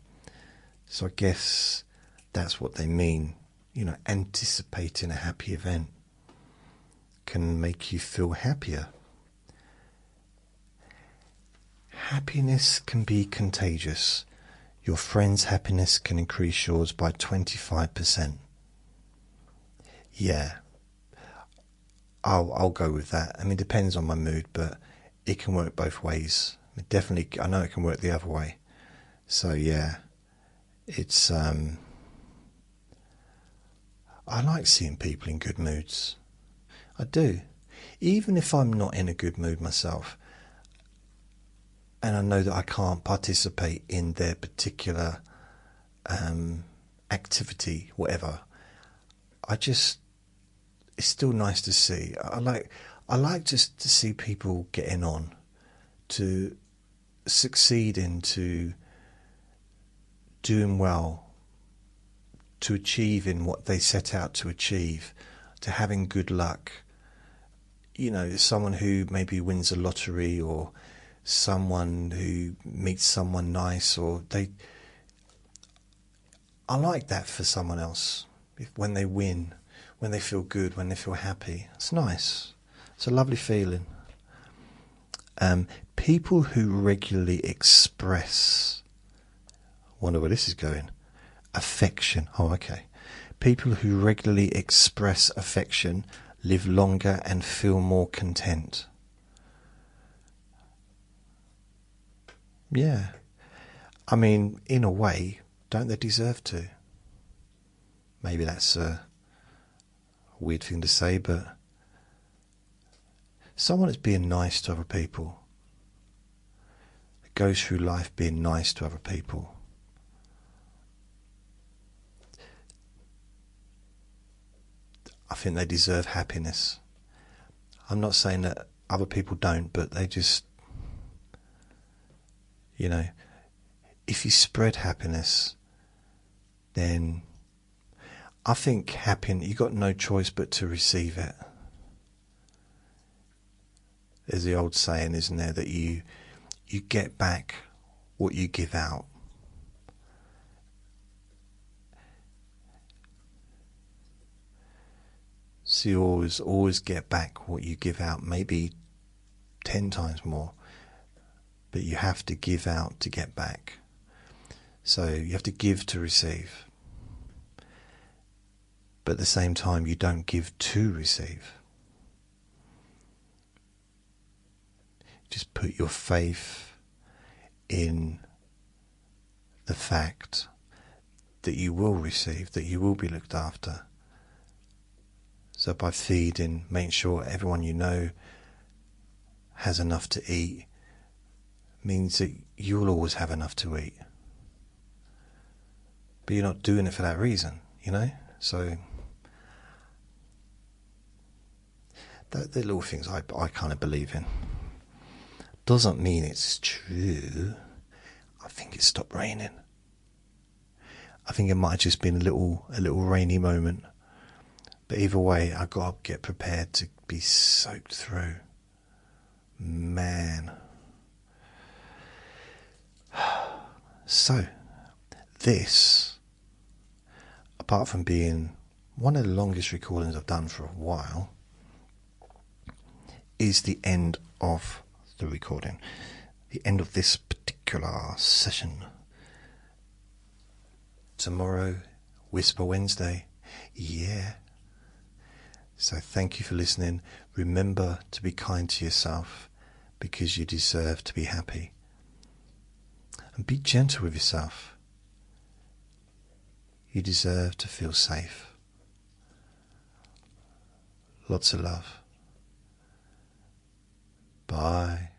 So I guess that's what they mean. You know, anticipating a happy event can make you feel happier. Happiness can be contagious. Your friend's happiness can increase yours by 25%. Yeah, I'll go with that. I mean, it depends on my mood, but it can work both ways. Definitely, I know it can work the other way. So yeah, it's I like seeing people in good moods. I do, even if I'm not in a good mood myself, and I know that I can't participate in their particular activity, whatever. It's still nice to see. I like just to see people getting on, to succeed into doing well, to achieving what they set out to achieve, to having good luck. You know, someone who maybe wins a lottery, or someone who meets someone nice, I like that for someone else. When they win, when they feel good, when they feel happy, it's nice. It's a lovely feeling. People who regularly express, wonder where this is going, affection. Oh, okay. People who regularly express affection live longer and feel more content. Yeah. I mean, in a way, don't they deserve to? Maybe that's a weird thing to say, but someone that's being nice to other people, that goes through life being nice to other people, I think they deserve happiness. I'm not saying that other people don't, but they just, you know, if you spread happiness, then I think happiness, you've got no choice but to receive it. There's the old saying, isn't there, that you get back what you give out. So you always get back what you give out, maybe 10 times more, but you have to give out to get back. So you have to give to receive. But at the same time, you don't give to receive. Just put your faith in the fact that you will receive, that you will be looked after. So by feeding, making sure everyone you know has enough to eat, means that you will always have enough to eat. But you're not doing it for that reason, you know? So the little things I kind of believe in. Doesn't mean it's true. I think it stopped raining. I think it might have just been a little rainy moment. But either way, I've got to get prepared to be soaked through. Man. So, this, apart from being one of the longest recordings I've done for a while, is the end of the recording. The end of this particular session. Tomorrow, Whisper Wednesday. Yeah. So thank you for listening. Remember to be kind to yourself, because you deserve to be happy. And be gentle with yourself. You deserve to feel safe. Lots of love. Bye.